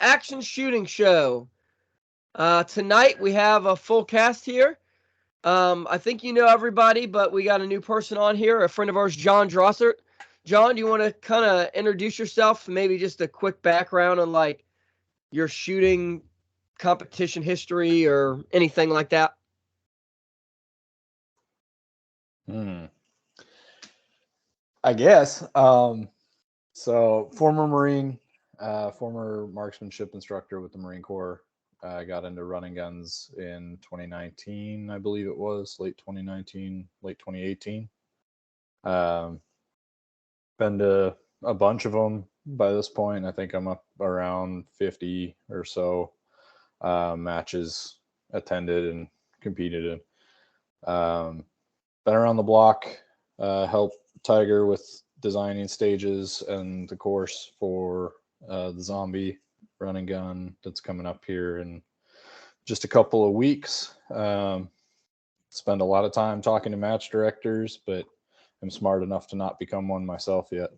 Action Shooting Show. Tonight we have a full cast here. I think you know everybody, but we got a new person on here, a friend of ours, John Drossert. John, do you want to kind of introduce yourself? Maybe just a quick background on like your shooting competition history or anything like that. I guess. So former Marine, former marksmanship instructor with the Marine Corps. I got into running guns in 2019, I believe it was, late 2019, late 2018. Um, been to a bunch of them by this point. I think I'm up around 50 or so matches attended and competed in. Been around the block, helped Tiger with designing stages and the course for the zombie running gun that's coming up here in just a couple of weeks. Spend a lot of time talking to match directors, but I'm smart enough to not become one myself yet.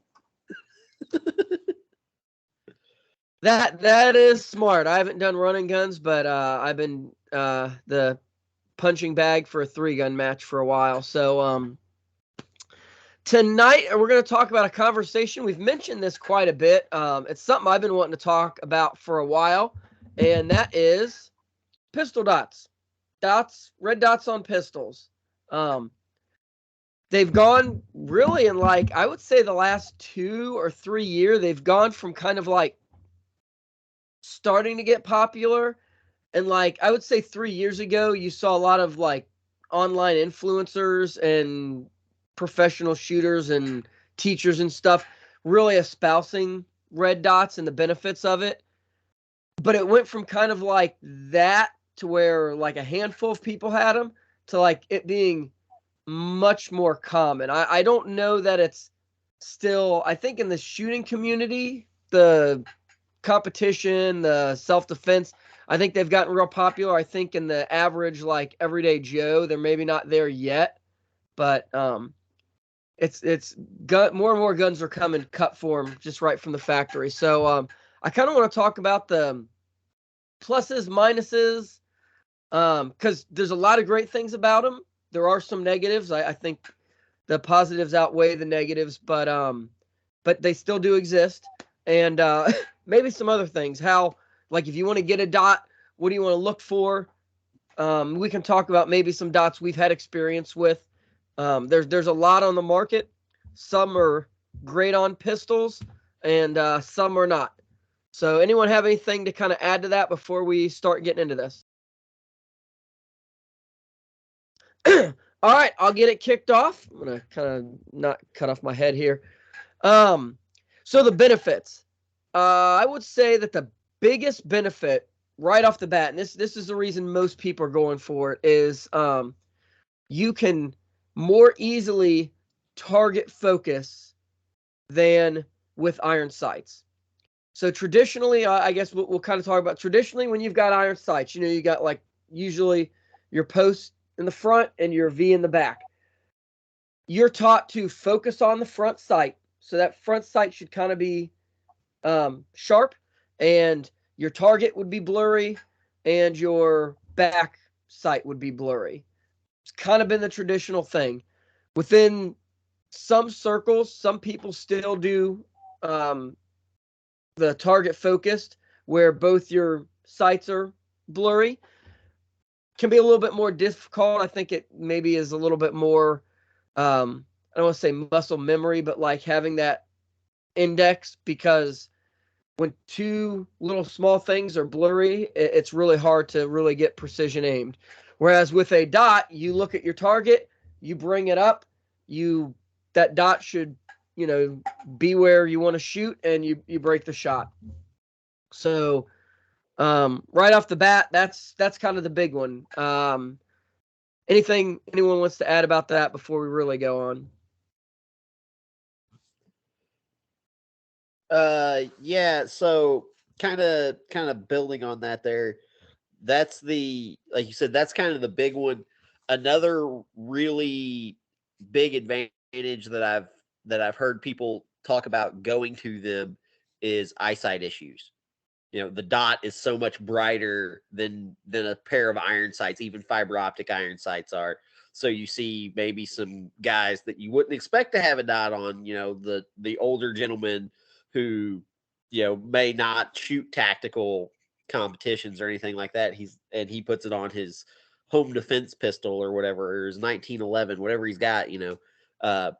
That is smart. I haven't done running guns, but I've been the punching bag for a 3-gun match for a while. So tonight we're going to talk about a conversation. We've mentioned this quite a bit. It's something I've been wanting to talk about for a while, and that is pistol dots. Red dots on pistols. They've gone really in like, I would say the last 2 or 3 years, they've gone from kind of like starting to get popular. And like, I would say 3 years ago, you saw a lot of like online influencers and professional shooters and teachers and stuff really espousing red dots and the benefits of it. But it went from kind of like that to where like a handful of people had them to like it being much more common. I don't know that it's still, I think in the shooting community, the competition, the self-defense, I think they've gotten real popular. I think in the average, like everyday Joe, they're maybe not there yet, but it's more and more guns are coming cut form just right from the factory. So I kind of want to talk about the pluses, minuses, because there's a lot of great things about them. There are some negatives. I think the positives outweigh the negatives, but they still do exist. And maybe some other things. How, like, if you want to get a dot, what do you want to look for? We can talk about maybe some dots we've had experience with. There's a lot on the market. Some are great on pistols, and some are not. So, anyone have anything to kind of add to that before we start getting into this? All right, I'll get it kicked off. I'm gonna kind of not cut off my head here. Um, so the benefits. I would say that the biggest benefit right off the bat, and this is the reason most people are going for it, is you can more easily target focus than with iron sights. So traditionally, I guess we'll kind of talk about traditionally when you've got iron sights, you got like usually your post in the front and your V in the back. You're taught to focus on the front sight. So that front sight should kind of be sharp, and your target would be blurry, and your back sight would be blurry. It's kind of been the traditional thing. Within some circles, some people still do the target focused, where both your sights are blurry. Can be a little bit more difficult. I think it maybe is a little bit more, I don't want to say muscle memory, but like having that index, because when two little small things are blurry, it's really hard to really get precision aimed. Whereas with a dot, you look at your target, you bring it up, that dot should, be where you want to shoot, and you break the shot. So right off the bat, that's kind of the big one. Anything anyone wants to add about that before we really go on? Yeah, so kind of building on that there. That's the, like you said, that's kind of the big one. Another really big advantage that I've heard people talk about going to them is eyesight issues. the dot is so much brighter than a pair of iron sights, even fiber optic iron sights are. So you see maybe some guys that you wouldn't expect to have a dot on, the older gentleman who, may not shoot tactical competitions or anything like that. He puts it on his home defense pistol or whatever, or his 1911, whatever he's got,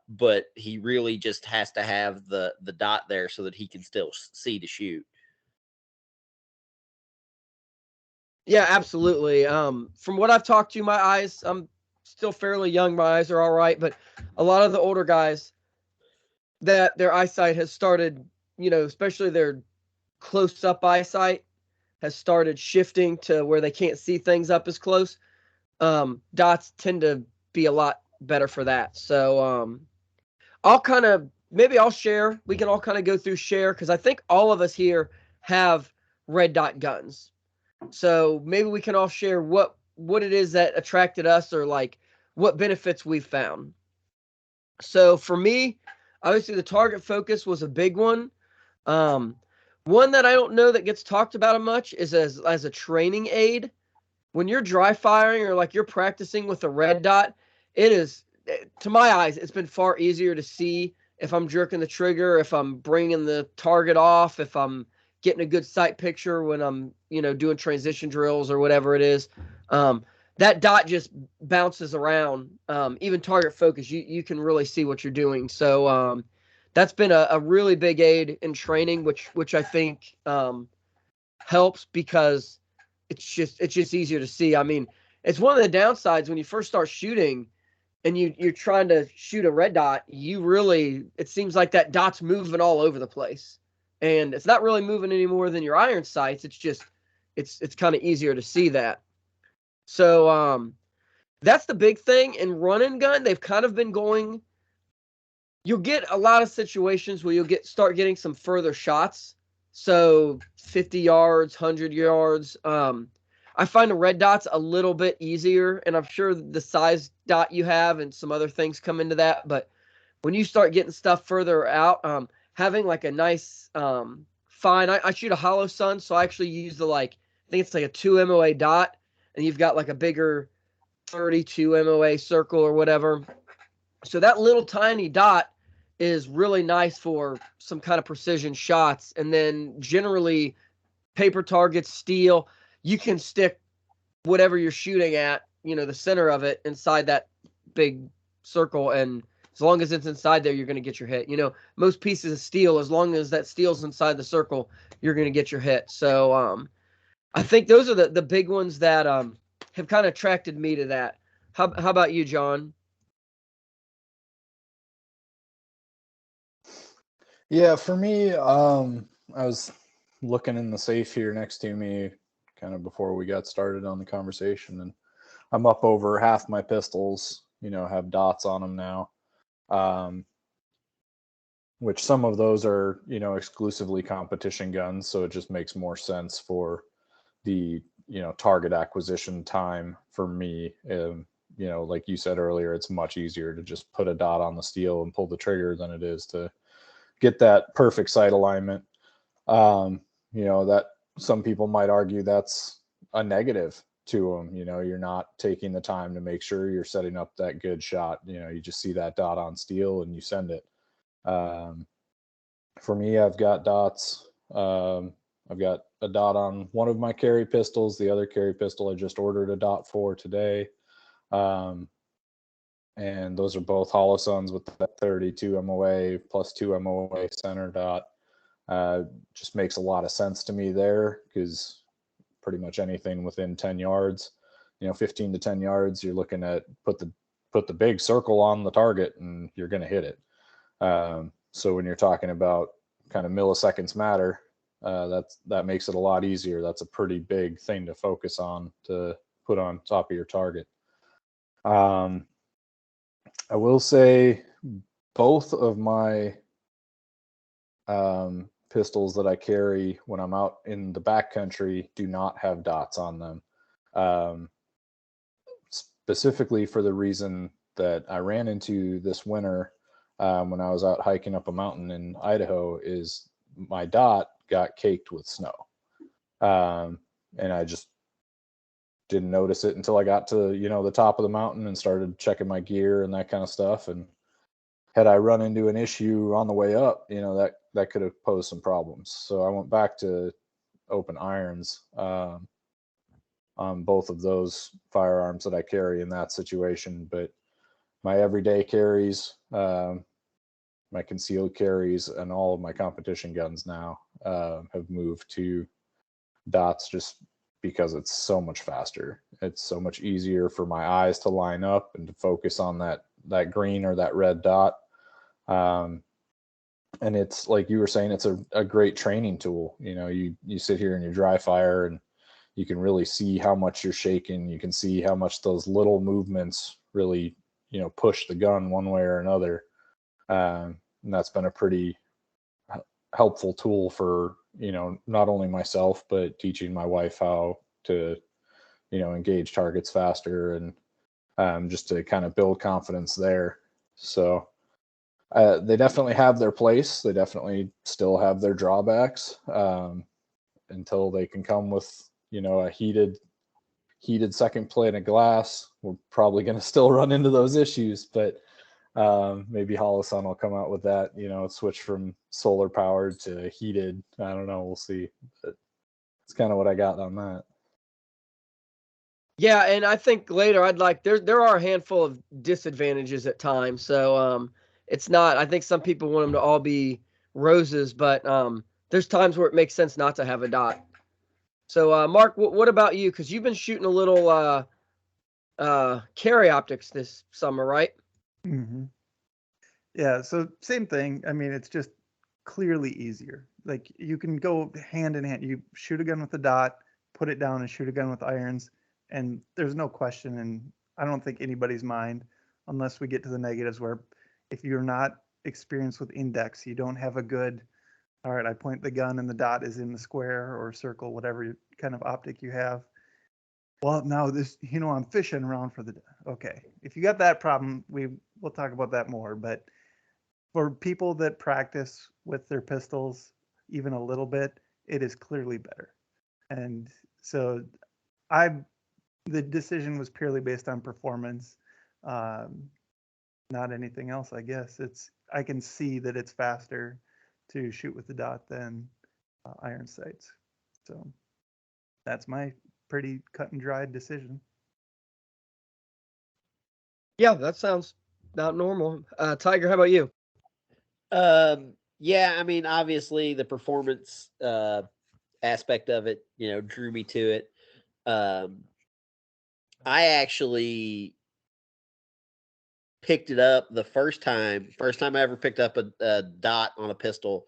but he really just has to have the dot there so that he can still see to shoot. Yeah, absolutely. From what I've talked to, my eyes, I'm still fairly young. My eyes are all right, but a lot of the older guys, that their eyesight has started, especially their close up eyesight has started shifting to where they can't see things up as close. Dots tend to be a lot better for that. So I'll share. We can all kind of go through share, because I think all of us here have red dot guns. So maybe we can all share what it is that attracted us, or like what benefits we've found. So for me, obviously the target focus was a big one. One that I don't know that gets talked about much is as a training aid. When you're dry firing, or like you're practicing with a red dot, it is, to my eyes, it's been far easier to see if I'm jerking the trigger, if I'm bringing the target off, if I'm getting a good sight picture when I'm, doing transition drills or whatever it is. That dot just bounces around. Even target focus, you can really see what you're doing. So that's been a really big aid in training, which I think helps, because it's just easier to see. I mean, it's one of the downsides when you first start shooting and you're trying to shoot a red dot. It seems like that dot's moving all over the place, and it's not really moving any more than your iron sights. It's just it's kind of easier to see that. So that's the big thing. In run and gun, they've kind of been going. You'll get a lot of situations where you'll start getting some further shots. So 50 yards, 100 yards. I find the red dot's a little bit easier, and I'm sure the size dot you have and some other things come into that. But when you start getting stuff further out, having like a nice fine, I shoot a Holosun, so I actually use I think it's like a 2 MOA dot, and you've got like a bigger 32 MOA circle or whatever. So that little tiny dot is really nice for some kind of precision shots. And then generally paper targets, steel, you can stick whatever you're shooting at, the center of it inside that big circle. And as long as it's inside there, you're going to get your hit. Most pieces of steel, as long as that steel's inside the circle, you're going to get your hit. So I think those are the big ones that have kind of attracted me to that. How about you, John? Yeah, for me, I was looking in the safe here next to me kind of before we got started on the conversation, and I'm up over half my pistols, have dots on them now. Which some of those are, exclusively competition guns, so it just makes more sense for the, target acquisition time for me. Like you said earlier, it's much easier to just put a dot on the steel and pull the trigger than it is to get that perfect sight alignment. That some people might argue that's a negative to them. You're not taking the time to make sure you're setting up that good shot. You just see that dot on steel and you send it. For me, I've got dots. I've got a dot on one of my carry pistols. The other carry pistol I just ordered a dot for today. And those are both Holosuns with that 32 MOA plus 2 MOA center dot. Just makes a lot of sense to me there, because pretty much anything within 10 yards, 15 to 10 yards, you're looking at put the big circle on the target and you're going to hit it. So when you're talking about kind of milliseconds matter, that makes it a lot easier. That's a pretty big thing to focus on, to put on top of your target. I will say both of my pistols that I carry when I'm out in the backcountry do not have dots on them. Specifically for the reason that I ran into this winter when I was out hiking up a mountain in Idaho, is my dot got caked with snow. And I just didn't notice it until I got to, the top of the mountain and started checking my gear and that kind of stuff. And had I run into an issue on the way up, that could have posed some problems. So I went back to open irons on both of those firearms that I carry in that situation. But my everyday carries, my concealed carries, and all of my competition guns now have moved to dots just because it's so much faster. It's so much easier for my eyes to line up and to focus on that green or that red dot. And it's like you were saying, it's a great training tool. You sit here in your dry fire and you can really see how much you're shaking. You can see how much those little movements really, push the gun one way or another. And that's been a pretty helpful tool for, not only myself, but teaching my wife how to, engage targets faster and just to kind of build confidence there. So they definitely have their place. They definitely still have their drawbacks until they can come with, a heated second plate of glass. We're probably going to still run into those issues, but maybe Holosun will come out with that, switch from solar powered to heated. I don't know. We'll see. But it's kind of what I got on that. Yeah, and I think later there are a handful of disadvantages at times. So it's not, I think some people want them to all be roses, but there's times where it makes sense not to have a dot. So Mark, what about you? Because you've been shooting a little carry optics this summer, right? Mm-hmm. Yeah, so same thing. I mean, it's just clearly easier. Like you can go hand in hand. You shoot a gun with a dot, put it down and shoot a gun with irons, and there's no question, and I don't think anybody's mind, unless we get to the negatives where if you're not experienced with index, you don't have a good, all right, I point the gun and the dot is in the square or circle, whatever kind of optic you have. Well, now this, I'm fishing around for okay. If you got that problem, we'll talk about that more. But for people that practice with their pistols even a little bit, it is clearly better. And so the decision was purely based on performance, not anything else, I guess. I can see that it's faster to shoot with the dot than iron sights. So that's my pretty cut and dried decision. Yeah, that sounds not normal. Tiger, how about you? Yeah, I mean, obviously the performance aspect of it, drew me to it. I actually picked it up the first time I ever picked up a dot on a pistol.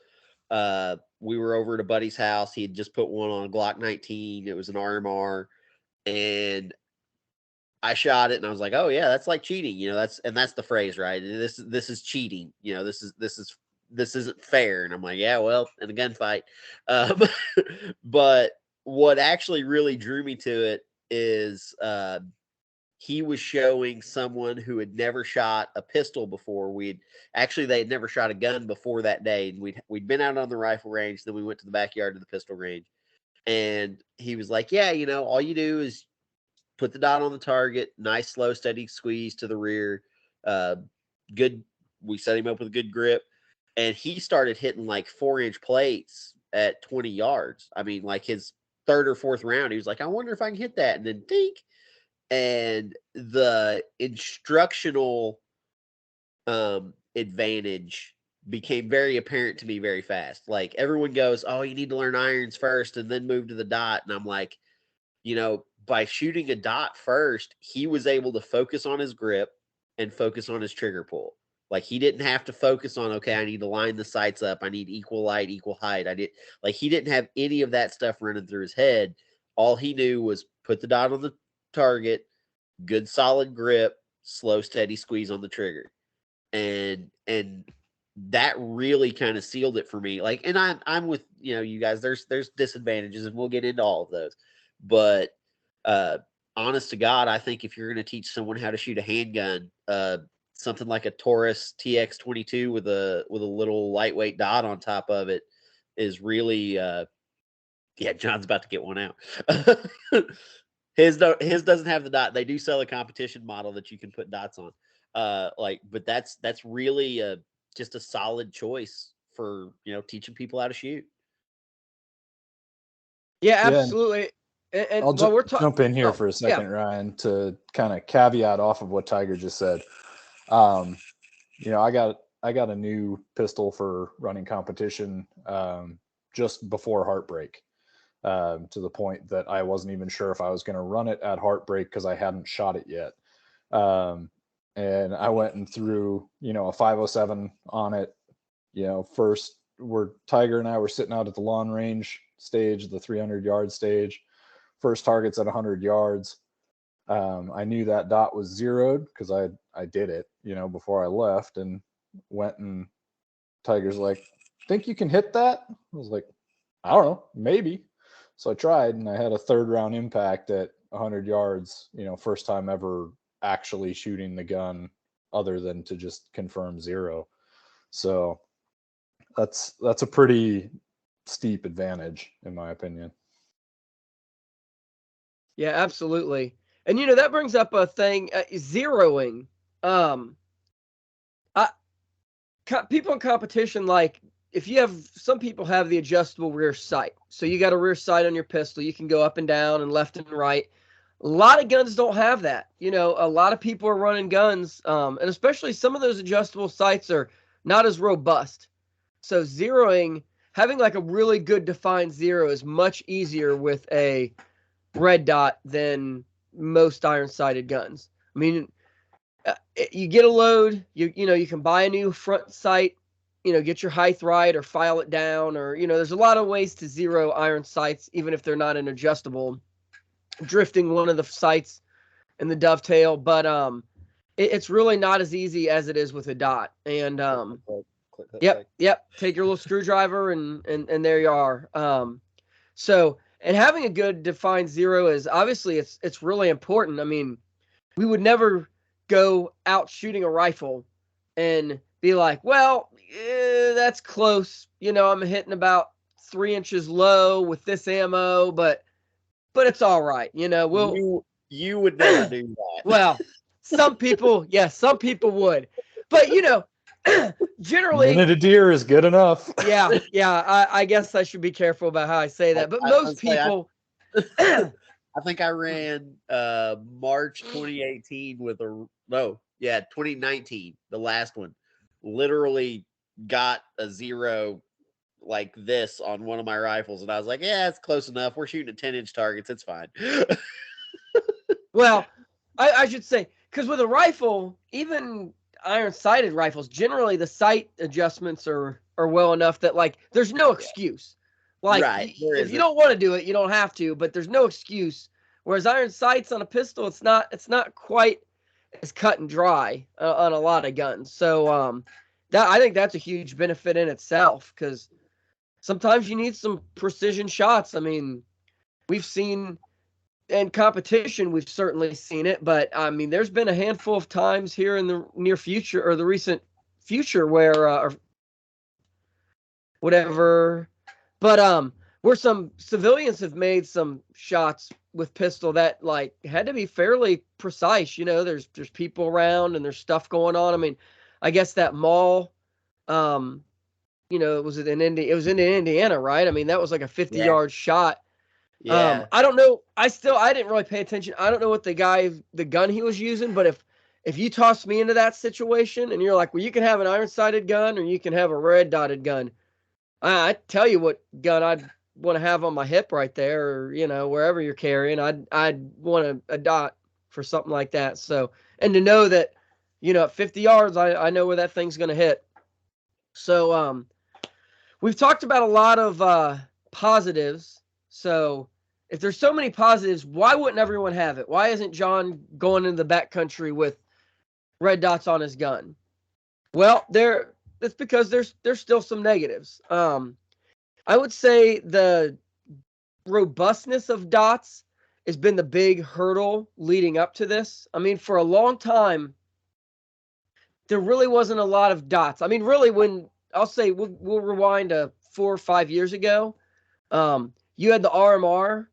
We were over at a buddy's house. He had just put one on a Glock 19. It was an RMR, and I shot it, and I was like, "Oh yeah, that's like cheating." That's the phrase, right? This is cheating. This isn't fair. And I'm like, yeah, well, in a gunfight. But what actually really drew me to it is he was showing someone who had never shot a pistol before. They had never shot a gun before that day. And we'd been out on the rifle range. Then we went to the backyard of the pistol range. And he was like, yeah, all you do is put the dot on the target, nice, slow, steady squeeze to the rear. Good. We set him up with a good grip. And he started hitting like 4-inch plates at 20 yards. I mean, like his third or fourth round, he was like, I wonder if I can hit that. And then dink. And the instructional advantage became very apparent to me very fast. Like everyone goes, oh, you need to learn irons first and then move to the dot. And I'm like, by shooting a dot first, he was able to focus on his grip and focus on his trigger pull. Like he didn't have to focus on, okay, I need to line the sights up. I need equal light, equal height. He didn't have any of that stuff running through his head. All he knew was put the dot on the target, good solid grip, slow, steady squeeze on the trigger. And that really kind of sealed it for me. Like, and I'm with, you guys, there's disadvantages and we'll get into all of those. But honest to God, I think if you're going to teach someone how to shoot a handgun, something like a Taurus TX22 with a little lightweight dot on top of it is really Yeah, John's about to get one out. His doesn't have the dot. They do sell a competition model that you can put dots on. But that's really just a solid choice for teaching people how to shoot. Yeah, Yeah, absolutely. And I'll while we're talking, jump in here for a second, Ryan, to kind of caveat off of what Tiger just said. I got a new pistol for running competition just before Heartbreak, to the point that I wasn't even sure if I was going to run it at Heartbreak because I hadn't shot it yet. And I went and threw, a 507 on it. First, Tiger and I were sitting out at the lawn range stage, the 300-yard stage. First target's at 100 yards. I knew that dot was zeroed because I did it, before I left, and went, and Tiger's like, "Think you can hit that?" I was like, "I don't know, maybe." So I tried, and I had a third round impact at 100 yards, first time ever actually shooting the gun other than to just confirm zero. So that's a pretty steep advantage, in my opinion. Yeah, absolutely. And that brings up a thing, zeroing. People in competition, like if you have, some people have the adjustable rear sight. So you got a rear sight on your pistol. You can go up and down and left and right. A lot of guns don't have that. A lot of people are running guns, and especially some of those adjustable sights are not as robust. So zeroing, having like a really good defined zero is much easier with a red dot than most iron-sighted guns. I mean, you get a load, you can buy a new front sight, get your height right or file it down, or there's a lot of ways to zero iron sights even if they're not an adjustable, drifting one of the sights in the dovetail, but it's really not as easy as it is with a dot. And yep, take your little screwdriver and there you are. So, and having a good defined zero is obviously it's really important. I mean, we would never go out shooting a rifle and be like, well, that's close. I'm hitting about 3 inches low with this ammo, but it's all right. You would never do that. Well, some people would, but generally, minute a deer is good enough. yeah. I guess I should be careful about how I say that, but most people. I think I ran March 2018 with 2019, the last one. Literally got a zero like this on one of my rifles, and I was like, yeah, it's close enough. We're shooting at 10-inch targets. It's fine. Well, I should say, because with a rifle, even iron-sighted rifles, generally the sight adjustments are well enough that, like, there's no excuse. Like, right, if you don't want to do it, you don't have to, but there's no excuse. Whereas iron sights on a pistol, it's not quite as cut and dry on a lot of guns. So I think that's a huge benefit in itself, because sometimes you need some precision shots. I mean, we've seen in competition, we've certainly seen it, but I mean, there's been a handful of times here in the near future or the recent future where or whatever, but where some civilians have made some shots with pistol that like had to be fairly precise. There's people around and there's stuff going on. I mean, I guess that mall, it was in Indiana, right? I mean, that was like a 50-yard shot. Yeah. I don't know. I didn't really pay attention. I don't know what the gun he was using, but if you toss me into that situation and you're like, well, you can have an iron-sighted gun or you can have a red-dotted gun, I tell you what gun I'd want to have on my hip right there, or wherever you're carrying. I'd want a dot for something like that. So, and to know that, at 50 yards, I know where that thing's going to hit. So, we've talked about a lot of positives. So, if there's so many positives, why wouldn't everyone have it? Why isn't John going into the backcountry with red dots on his gun? Well, that's because there's still some negatives. I would say the robustness of dots has been the big hurdle leading up to this. I mean, for a long time, there really wasn't a lot of dots. I mean, really, when I'll say we'll rewind to 4 or 5 years ago, you had the RMR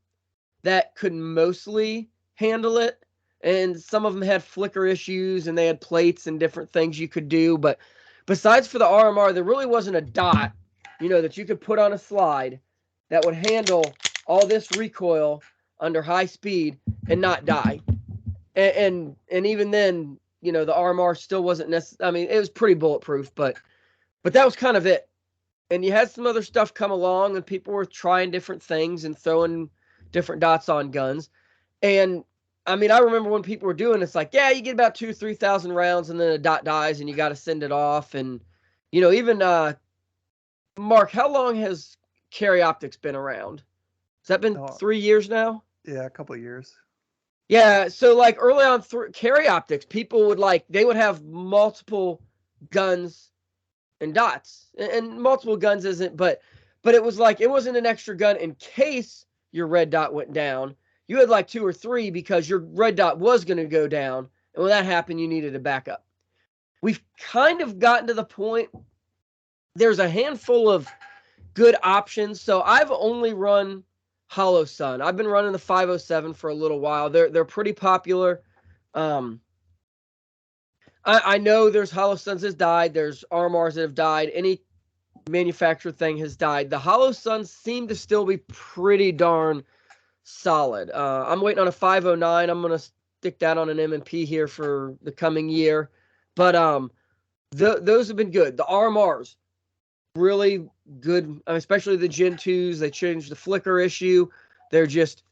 that could mostly handle it. And some of them had flicker issues and they had plates and different things you could do. But besides for the RMR, there really wasn't a dot, that you could put on a slide that would handle all this recoil under high speed and not die. And even then, the RMR still wasn't necessary. I mean, it was pretty bulletproof, but that was kind of it. And you had some other stuff come along and people were trying different things and throwing different dots on guns. And I mean, I remember when people were doing it's like, yeah, you get about 2,000 or 3,000 rounds and then a dot dies and you got to send it off. And, even Mark, how long has Carry Optics been around? Has that been 3 years now? Yeah, a couple of years. Yeah. So like early on Carry Optics, people would they would have multiple guns and dots, and multiple guns isn't, but it was it wasn't an extra gun in case your red dot went down. You had 2 or 3 because your red dot was going to go down. And when that happened, you needed a backup. We've kind of gotten to the point, there's a handful of good options. So I've only run Holosun. I've been running the 507 for a little while. They're pretty popular. I know there's Holosuns has died. There's RMRs that have died. Any manufacturer thing has died. The Holosuns seem to still be pretty darn solid. I'm waiting on a 509. I'm going to stick that on an M&P here for the coming year. But those have been good. The RMRs, really good, especially the Gen 2s. They changed the flicker issue. They're just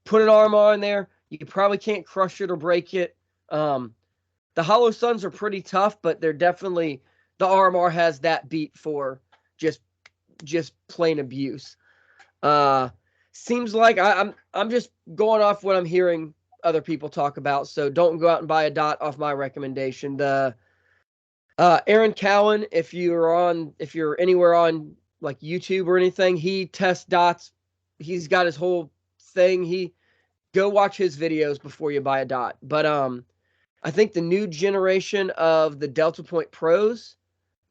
put an RMR in there. You probably can't crush it or break it. The Holosuns are pretty tough, but they're definitely, the RMR has that beat for just plain abuse. Seems like I'm just going off what I'm hearing other people talk about. So don't go out and buy a dot off my recommendation. The Aaron Cowan, if you're anywhere on YouTube or anything, he tests dots. He's got his whole thing. Go watch his videos before you buy a dot. But I think the new generation of the Delta Point Pros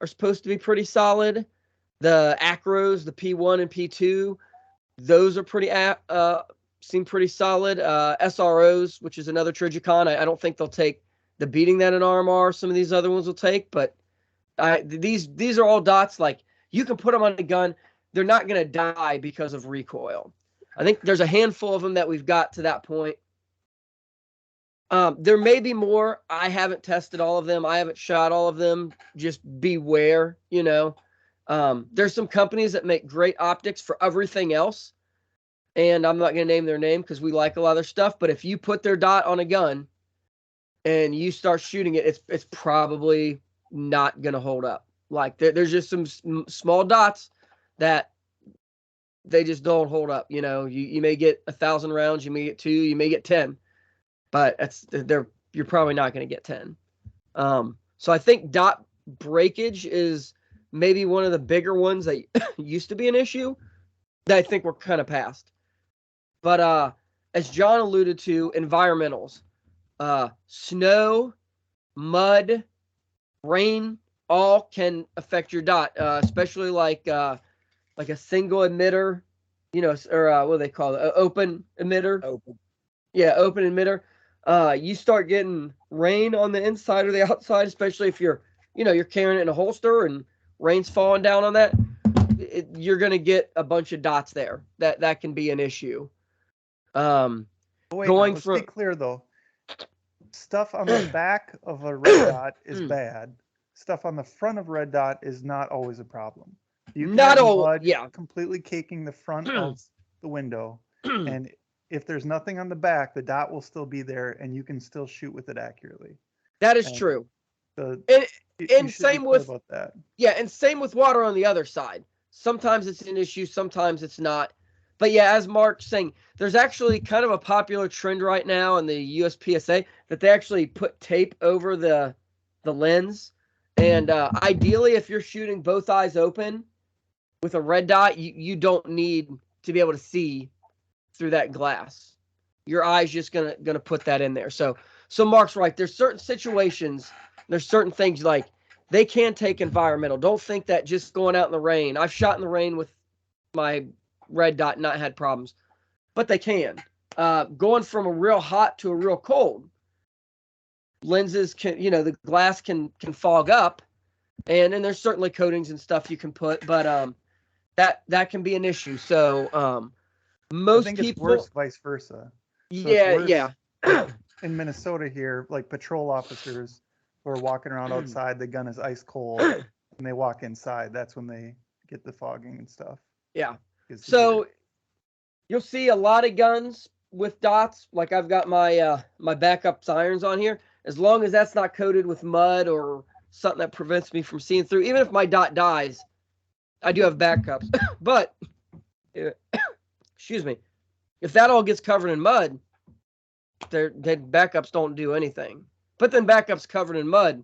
are supposed to be pretty solid. The Acros, the P1 and P2, those are seem pretty solid. SROs, which is another Trijicon, I don't think they'll take the beating that an RMR some of these other ones will take, but these are all dots you can put them on a gun. They're not going to die because of recoil. I think there's a handful of them that we've got to that point. There may be more. I haven't tested all of them. I haven't shot all of them. Just beware, There's some companies that make great optics for everything else. And I'm not going to name their name because we like a lot of their stuff. But if you put their dot on a gun and you start shooting it, it's probably not going to hold up. There's just some small dots that they just don't hold up. You may get 1,000 rounds, you may get 2, you may get 10, but you're probably not going to get 10. So I think dot breakage is maybe one of the bigger ones that used to be an issue that I think we're kind of past. But as John alluded to, environmentals, snow, mud, rain, all can affect your dot, especially like a single emitter, or what do they call it? Open emitter. Open. Yeah, open emitter. You start getting rain on the inside or the outside, especially if you're carrying it in a holster and rain's falling down on that. You're going to get a bunch of dots there. That can be an issue. Let's be clear though. Stuff on the back of a red dot is bad. Stuff on the front of red dot is not always a problem. You can have mud completely caking the front of the window, and if there's nothing on the back, the dot will still be there, and you can still shoot with it accurately. That is true. And same with that. Yeah, and same with water on the other side. Sometimes it's an issue, sometimes it's not. But yeah, as Mark's saying, there's actually kind of a popular trend right now in the USPSA that they actually put tape over the lens. And ideally, if you're shooting both eyes open with a red dot, you don't need to be able to see through that glass. Your eye's just gonna put that in there. So Mark's right. There's certain situations, there's certain things they can take environmental. Don't think that just going out in the rain. I've shot in the rain with my red dot not had problems, but they can. Going from a real hot to a real cold, lenses can, the glass can fog up, and there's certainly coatings and stuff you can put, but that can be an issue. So most I think people, it's worse vice versa. So yeah, it's worse yeah. in Minnesota here, like patrol officers who are walking around outside, the gun is ice cold, and they walk inside. That's when they get the fogging and stuff. Yeah. Is the So gear. you'll see a lot of guns with dots. Like I've got my my backup irons on here. As long as that's not coated with mud or something that prevents me from seeing through, even if my dot dies, I do have backups. But excuse me, if that all gets covered in mud, their backups don't do anything. But then backups covered in mud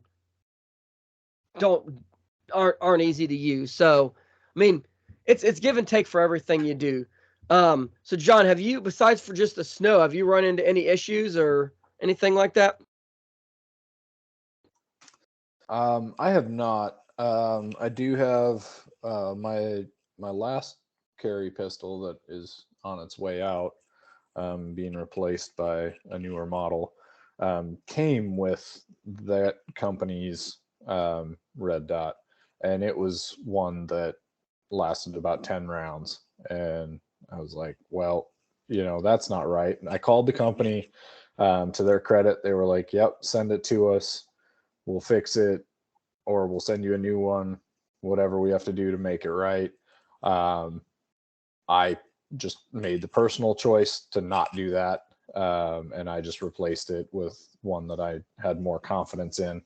aren't easy to use. So I mean, it's give and take for everything you do. So John, have you, besides for just the snow, have you run into any issues or anything like that? I have not. I do have my last carry pistol that is on its way out, being replaced by a newer model. Came with that company's red dot, and it was one that lasted about 10 rounds. And I was like, well, that's not right. And I called the company. To their credit, they were like, yep, send it to us. We'll fix it, or we'll send you a new one, whatever we have to do to make it right. I just made the personal choice to not do that. And I just replaced it with one that I had more confidence in,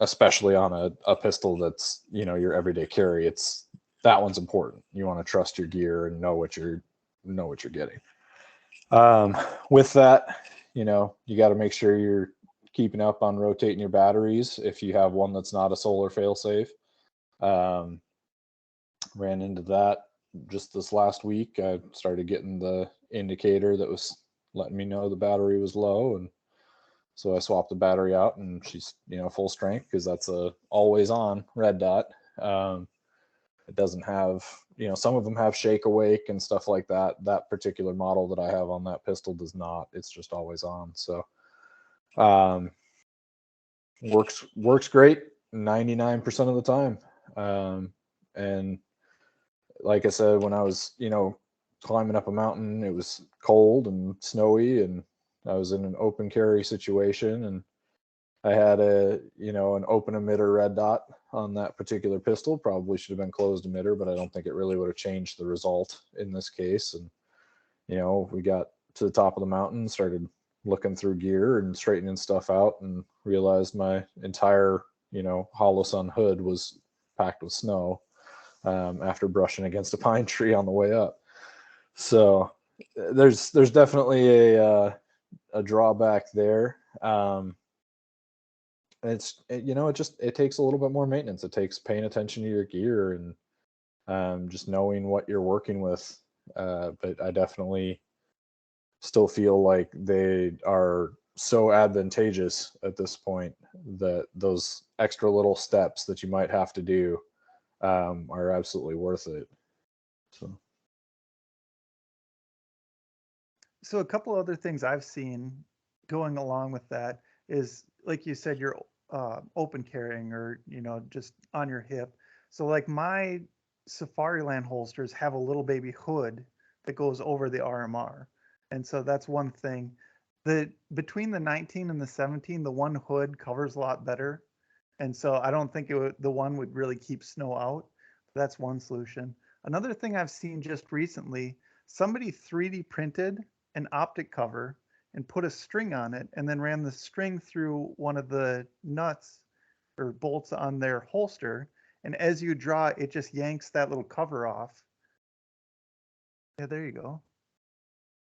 especially on a pistol that's, your everyday carry. That one's important. You want to trust your gear and know what you're getting. With that, you got to make sure you're keeping up on rotating your batteries if you have one that's not a solar failsafe. Ran into that just this last week. I started getting the indicator that was letting me know the battery was low, and so I swapped the battery out, and she's full strength, because that's a always on red dot. It doesn't have, some of them have shake awake and stuff like that. That particular model that I have on that pistol does not. It's just always on. So works great 99% of the time. And like I said, when I was, climbing up a mountain, it was cold and snowy, and I was in an open carry situation, and I had an open emitter red dot on that particular pistol. Probably should have been closed emitter, but I don't think it really would have changed the result in this case. And, we got to the top of the mountain, started looking through gear and straightening stuff out, and realized my entire, Holosun hood was packed with snow, after brushing against a pine tree on the way up. So there's definitely a drawback there. It takes a little bit more maintenance. It takes paying attention to your gear and just knowing what you're working with. But I definitely still feel like they are so advantageous at this point that those extra little steps that you might have to do are absolutely worth it. So a couple other things I've seen going along with that is, like you said, you're open carrying, or just on your hip. So like my Safariland holsters have a little baby hood that goes over the RMR, and so that's one thing. Between the 19 and the 17, the one hood covers a lot better, and so I don't think the one would really keep snow out. That's one solution. Another thing I've seen just recently, somebody 3D printed an optic cover and put a string on it, and then ran the string through one of the nuts or bolts on their holster. And as you draw, it just yanks that little cover off. Yeah, there you go.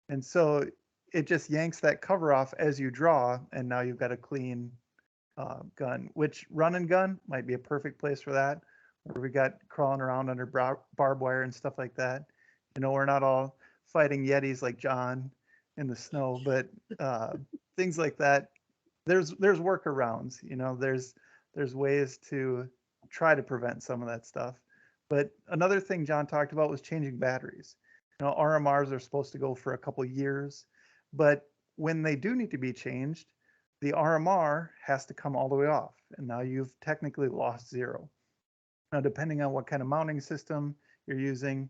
And so it just yanks that cover off as you draw, and now you've got a clean gun, which run and gun might be a perfect place for that, where we got crawling around under barbed wire and stuff like that. We're not all fighting Yetis like John in the snow, but things like that. There's workarounds. There's ways to try to prevent some of that stuff. But another thing John talked about was changing batteries. RMRs are supposed to go for a couple years, but when they do need to be changed, the RMR has to come all the way off, and now you've technically lost zero. Now, depending on what kind of mounting system you're using,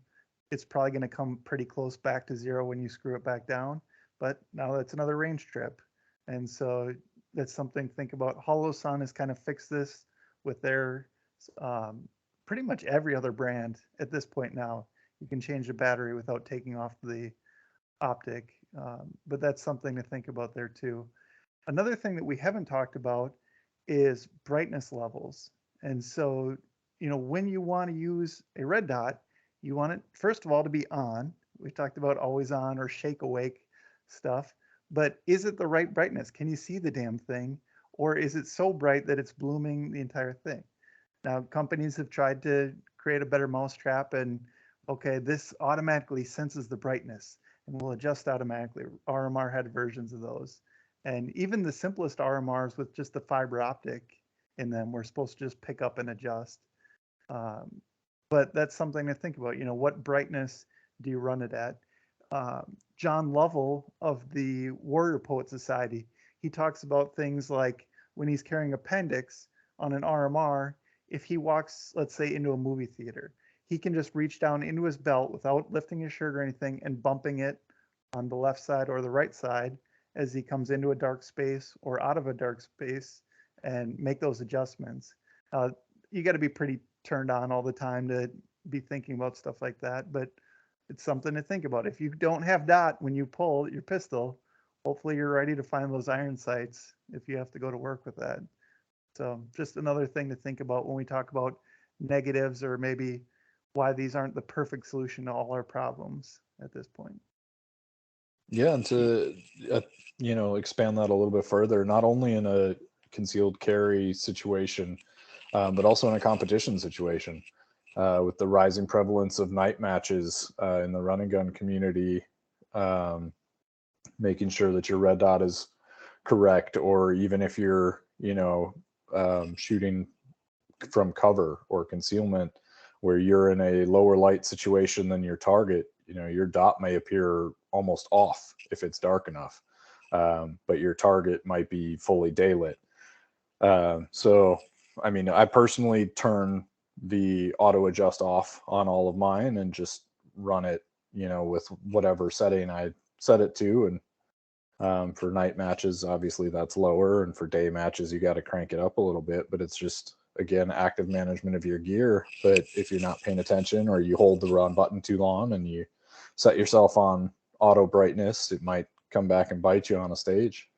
it's probably going to come pretty close back to zero when you screw it back down. But now that's another range trip. And so that's something to think about. Holosun has kind of fixed this with their pretty much every other brand at this point now. You can change the battery without taking off the optic. But that's something to think about there too. Another thing that we haven't talked about is brightness levels. And so, when you want to use a red dot, you want it, first of all, to be on. We talked about always on or shake awake stuff. But is it the right brightness? Can you see the damn thing? Or is it so bright that it's blooming the entire thing? Now, companies have tried to create a better mousetrap and, okay, this automatically senses the brightness and will adjust automatically. RMR had versions of those. And even the simplest RMRs with just the fiber optic in them were supposed to just pick up and adjust. But that's something to think about. What brightness do you run it at? John Lovell of the Warrior Poet Society, he talks about things like when he's carrying appendix on an RMR, if he walks, let's say, into a movie theater, he can just reach down into his belt without lifting his shirt or anything and bumping it on the left side or the right side as he comes into a dark space or out of a dark space and make those adjustments. You got to be pretty turned on all the time to be thinking about stuff like that, but it's something to think about. If you don't have dot when you pull your pistol, hopefully you're ready to find those iron sights if you have to go to work with that. So just another thing to think about when we talk about negatives or maybe why these aren't the perfect solution to all our problems at this point. Yeah, and to expand that a little bit further, not only in a concealed carry situation, but also in a competition situation. With the rising prevalence of night matches in the run and gun community, making sure that your red dot is correct, or even if you're, shooting from cover or concealment where you're in a lower light situation than your target, your dot may appear almost off if it's dark enough, but your target might be fully daylit. So, I personally turn the auto adjust off on all of mine and just run it, with whatever setting I set it to. And for night matches, obviously that's lower. And for day matches, you got to crank it up a little bit, but it's just, again, active management of your gear. But if you're not paying attention or you hold the wrong button too long and you set yourself on auto brightness, it might come back and bite you on a stage.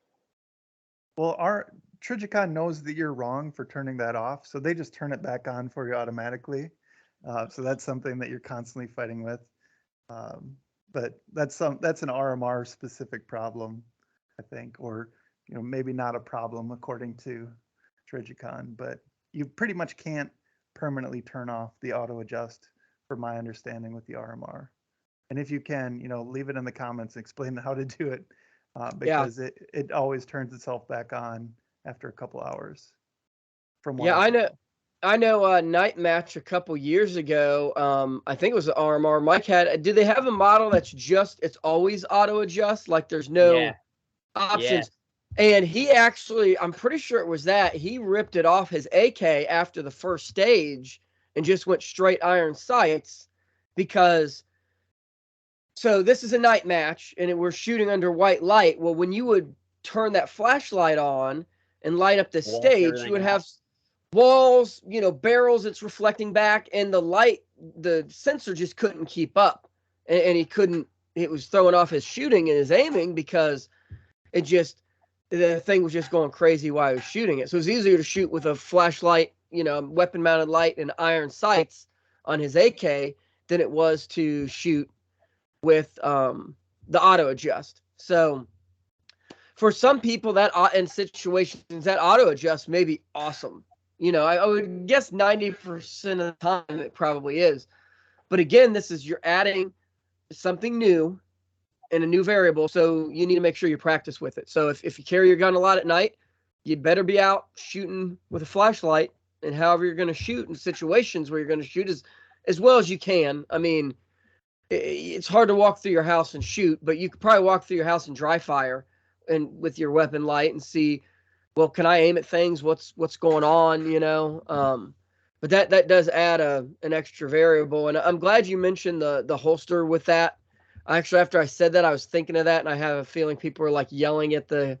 Well, our Trijicon knows that you're wrong for turning that off, so they just turn it back on for you automatically. So that's something that you're constantly fighting with. But that's an RMR specific problem, I think, or maybe not a problem according to Trijicon, but you pretty much can't permanently turn off the auto adjust, from my understanding, with the RMR. And if you can, leave it in the comments and explain how to do it, because it always turns itself back on after a couple hours. From what I know a night match a couple years ago. I think it was the RMR. Mike had. Do they have a model that's it's always auto adjust? Like there's no options. Yeah. And he actually, I'm pretty sure it was that he ripped it off his AK after the first stage and just went straight iron sights because. So this is a night match and we're shooting under white light. Well, when you would turn that flashlight on and light up the stage, you would have walls, barrels it's reflecting back, and the sensor just couldn't keep up, and it was throwing off his shooting and his aiming because the thing was just going crazy while he was shooting it. So it was easier to shoot with a flashlight, weapon mounted light and iron sights on his AK than it was to shoot with the auto adjust. So for some people in situations that auto adjust may be awesome. I would guess 90% of the time it probably is. But again, you're adding something new and a new variable, so you need to make sure you practice with it. So if you carry your gun a lot at night, you'd better be out shooting with a flashlight, and however you're going to shoot in situations where you're going to shoot as well as you can. I mean, it's hard to walk through your house and shoot, but you could probably walk through your house and dry fire and with your weapon light and see, well, can I aim at things? What's going on? But that does add an extra variable. And I'm glad you mentioned the holster with that. Actually, after I said that, I was thinking of that, and I have a feeling people are like yelling at the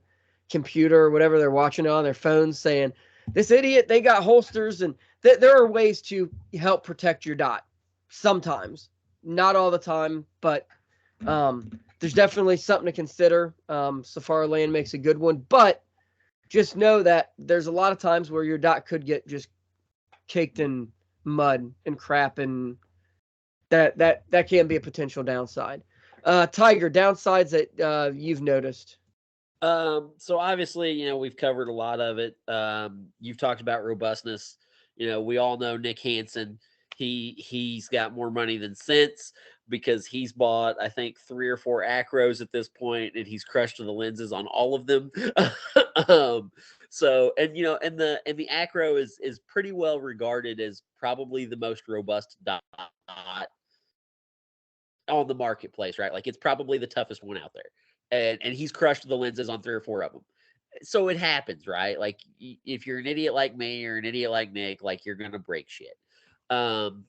computer or whatever they're watching on their phones, saying, "This idiot, they got holsters." And there are ways to help protect your dot. Sometimes, not all the time, but there's definitely something to consider. Safari Land makes a good one, but just know that there's a lot of times where your dot could get just caked in mud and crap, and that can be a potential downside. Tiger, downsides that you've noticed. So obviously, we've covered a lot of it. You've talked about robustness. We all know Nick Hansen. He's got more money than sense because he's bought, I think, 3 or 4 Acros at this point, and he's crushed the lenses on all of them. So, and the Acro is pretty well regarded as probably the most robust dot on the marketplace, right? Like, it's probably the toughest one out there. And he's crushed the lenses on 3 or 4 of them. So it happens, right? Like, if you're an idiot like me or an idiot like Nick, like, you're gonna break shit. Marine's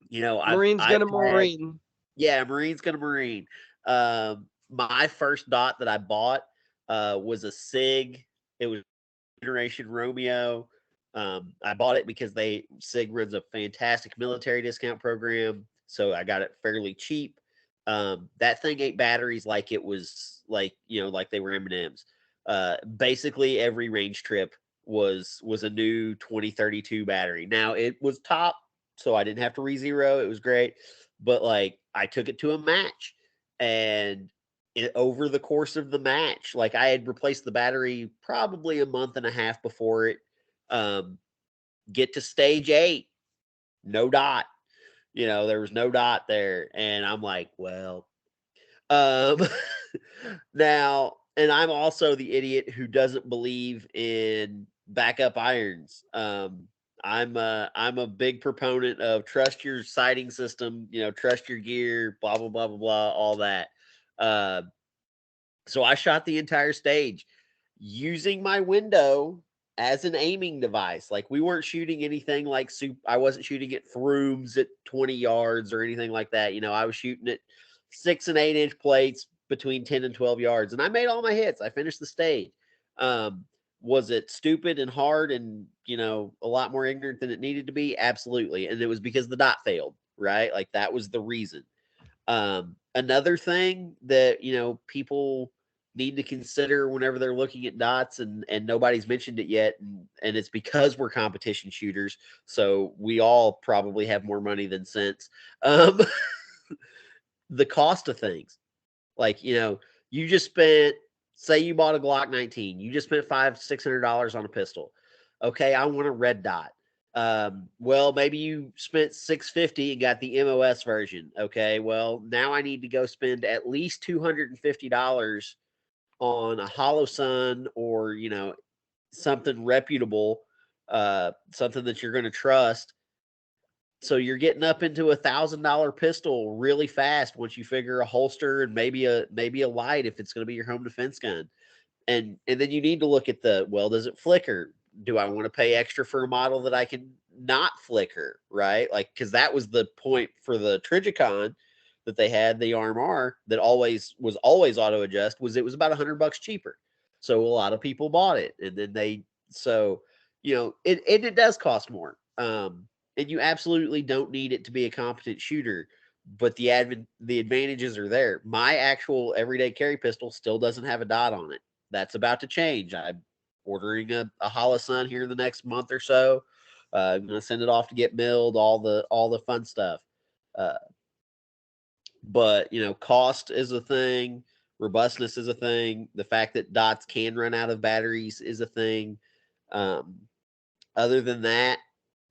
gonna marine. Yeah, Marine's gonna marine. My first dot that I bought was a SIG. It was Generation Romeo. I bought it because SIG runs a fantastic military discount program, so I got it fairly cheap. That thing ate batteries like it was like they were M&Ms. Basically every range trip was a new 2032 battery. Now it was top, so I didn't have to re-zero. It was great, but like I took it to a match, and over the course of the match, like I had replaced the battery probably a month and a half before it. Get to stage 8, no dot. There was no dot there, and I'm like, well, now, and I'm also the idiot who doesn't believe in backup irons. I'm a big proponent of trust your sighting system, trust your gear, blah blah blah blah blah, all that. So I shot the entire stage using my window as an aiming device. Like, we weren't shooting anything like I wasn't shooting at throoms at 20 yards or anything like that. I was shooting at 6 and 8 inch plates between 10 and 12 yards, and I made all my hits. I finished the stage. Was it stupid and hard and a lot more ignorant than it needed to be? Absolutely. And it was because the dot failed, right? Like, that was the reason. Another thing that people need to consider whenever they're looking at dots, and nobody's mentioned it yet, and it's because we're competition shooters, so we all probably have more money than sense. The cost of things. Like, you just spent, say you bought a Glock 19, you just spent $500-$600 on a pistol. Okay, I want a red dot. Well, maybe you spent $650 and got the MOS version. Okay, well, now I need to go spend at least $250 on a Holosun or something reputable, something that you're going to trust. So you're getting up into $1,000 pistol really fast once you figure a holster and maybe a light if it's going to be your home defense gun. And then you need to look at does it flicker? Do I want to pay extra for a model that I can not flicker, right? Like, because that was the point for the Trijicon that they had, the RMR that was always auto adjust, it was about $100 cheaper. So a lot of people bought it, and then it does cost more. And you absolutely don't need it to be a competent shooter, but the advantages are there. My actual everyday carry pistol still doesn't have a dot on it. That's about to change. I'm ordering a Holosun here in the next month or so. I'm going to send it off to get milled, all the fun stuff. But cost is a thing, robustness is a thing, the fact that dots can run out of batteries is a thing. Other than that,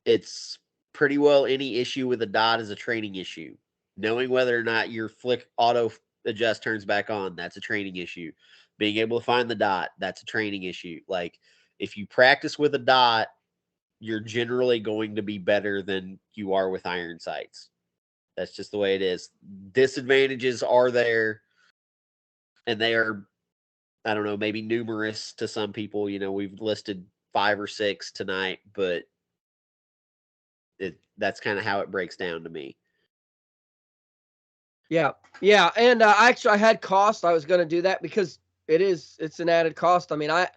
it's pretty well any issue with a dot is a training issue. Knowing whether or not your flick auto adjust turns back on, that's a training issue. Being able to find the dot, that's a training issue. Like, if you practice with a dot you're generally going to be better than you are with iron sights. That's just the way it is. Disadvantages are there, and they are, I don't know, maybe numerous to some people. You know, we've listed 5 or 6 tonight, but that's kind of how it breaks down to me. Yeah. Yeah. And actually, I had cost. I was going to do that because it's an added cost. I mean, I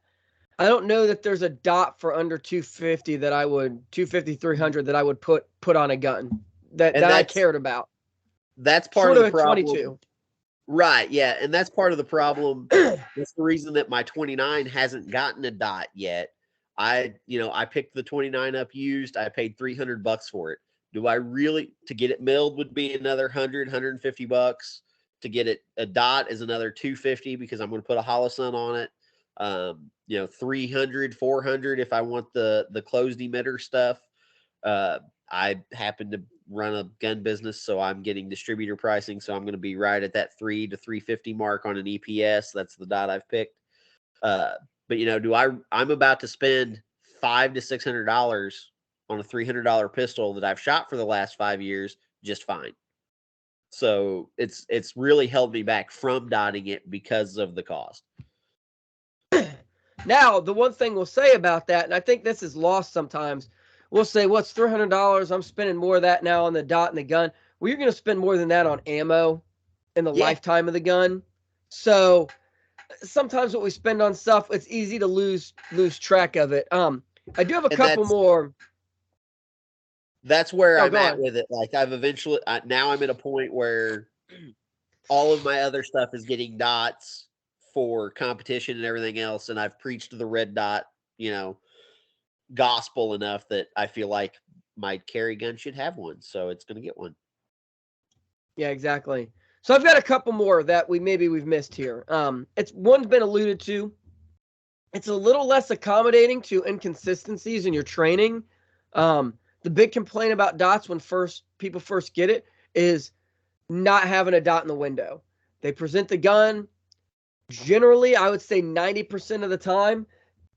don't know that there's a dot for under 250 that I would 250, 300 that I would put on a gun that I cared about. That's part Short of the a problem. 22. Right. Yeah. And that's part of the problem. That's the reason that my 29 hasn't gotten a dot yet. I picked the 29 up used. I paid $300 for it. Do I really, to get it milled would be another $150. To get it a dot is another $250 because I'm going to put a holosun on it. $300, $400 if I want the closed emitter stuff. I happen to run a gun business, so I'm getting distributor pricing. So I'm going to be right at that $300 to $350 mark on an EPS. That's the dot I've picked. But I'm about to spend $500 to $600 on a $300 pistol that I've shot for the last 5 years just fine. So it's really held me back from dotting it because of the cost. Now, the one thing we'll say about that, and I think this is lost sometimes, we'll say, what's $300? I'm spending more of that now on the dot and the gun. Well, you're going to spend more than that on ammo in the lifetime of the gun. So sometimes what we spend on stuff, it's easy to lose track of it. I do have a couple more. That's where I'm at with it. Like now I'm at a point where all of my other stuff is getting dots for competition and everything else. And I've preached the red dot, gospel enough that I feel like my carry gun should have one. So it's going to get one. Yeah, exactly. So I've got a couple more that we've missed here. One's been alluded to. It's a little less accommodating to inconsistencies in your training. The big complaint about dots when people first get it is not having a dot in the window. They present the gun. Generally, I would say 90% of the time,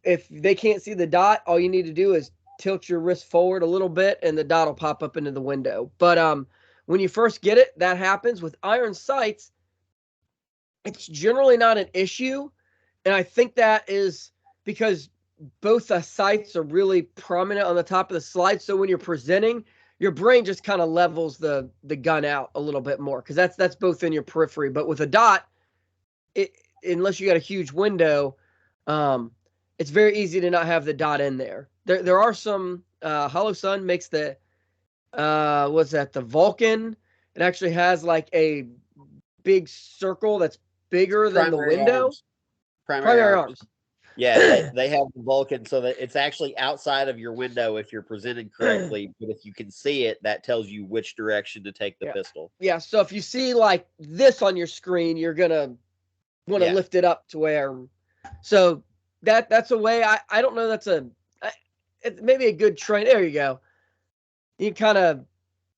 if they can't see the dot, all you need to do is tilt your wrist forward a little bit and the dot will pop up into the window. But when you first get it, that happens. With iron sights, it's generally not an issue. And I think that is because both the sights are really prominent on the top of the slide. So when you're presenting, your brain just kind of levels the gun out a little bit more because that's both in your periphery. But with a dot, unless you got a huge window, it's very easy to not have the dot in there. There are some Holosun makes the the Vulcan. It actually has like a big circle that's bigger than the window. Primary arms. Yeah, they have the Vulcan so that it's actually outside of your window if you're presented correctly. But if you can see it, that tells you which direction to take the pistol. Yeah, so if you see like this on your screen, you're gonna want to lift it up to where. So that's a way. I don't know. It's maybe a good train. There you go. You kind of,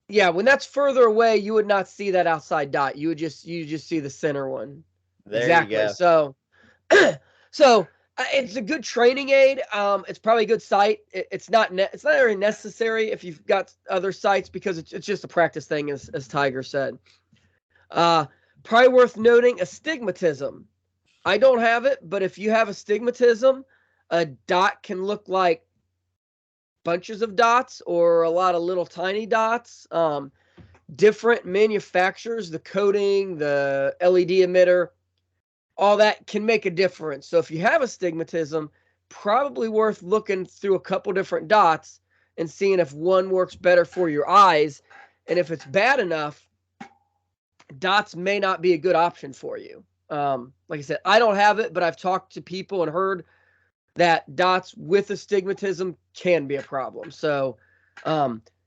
when that's further away, you would not see that outside dot. You just see the center one. There exactly. You go. So it's a good training aid. It's probably a good sight. It's not very necessary if you've got other sights because it's just a practice thing, as Tiger said. Probably worth noting astigmatism. I don't have it, but if you have astigmatism, a dot can look like bunches of dots or a lot of little tiny dots. Different manufacturers, the coating, the LED emitter, all that can make a difference. So if you have astigmatism, probably worth looking through a couple different dots and seeing if one works better for your eyes. And if it's bad enough, dots may not be a good option for you. Like I said, I don't have it, but I've talked to people and heard that dots with astigmatism can be a problem. So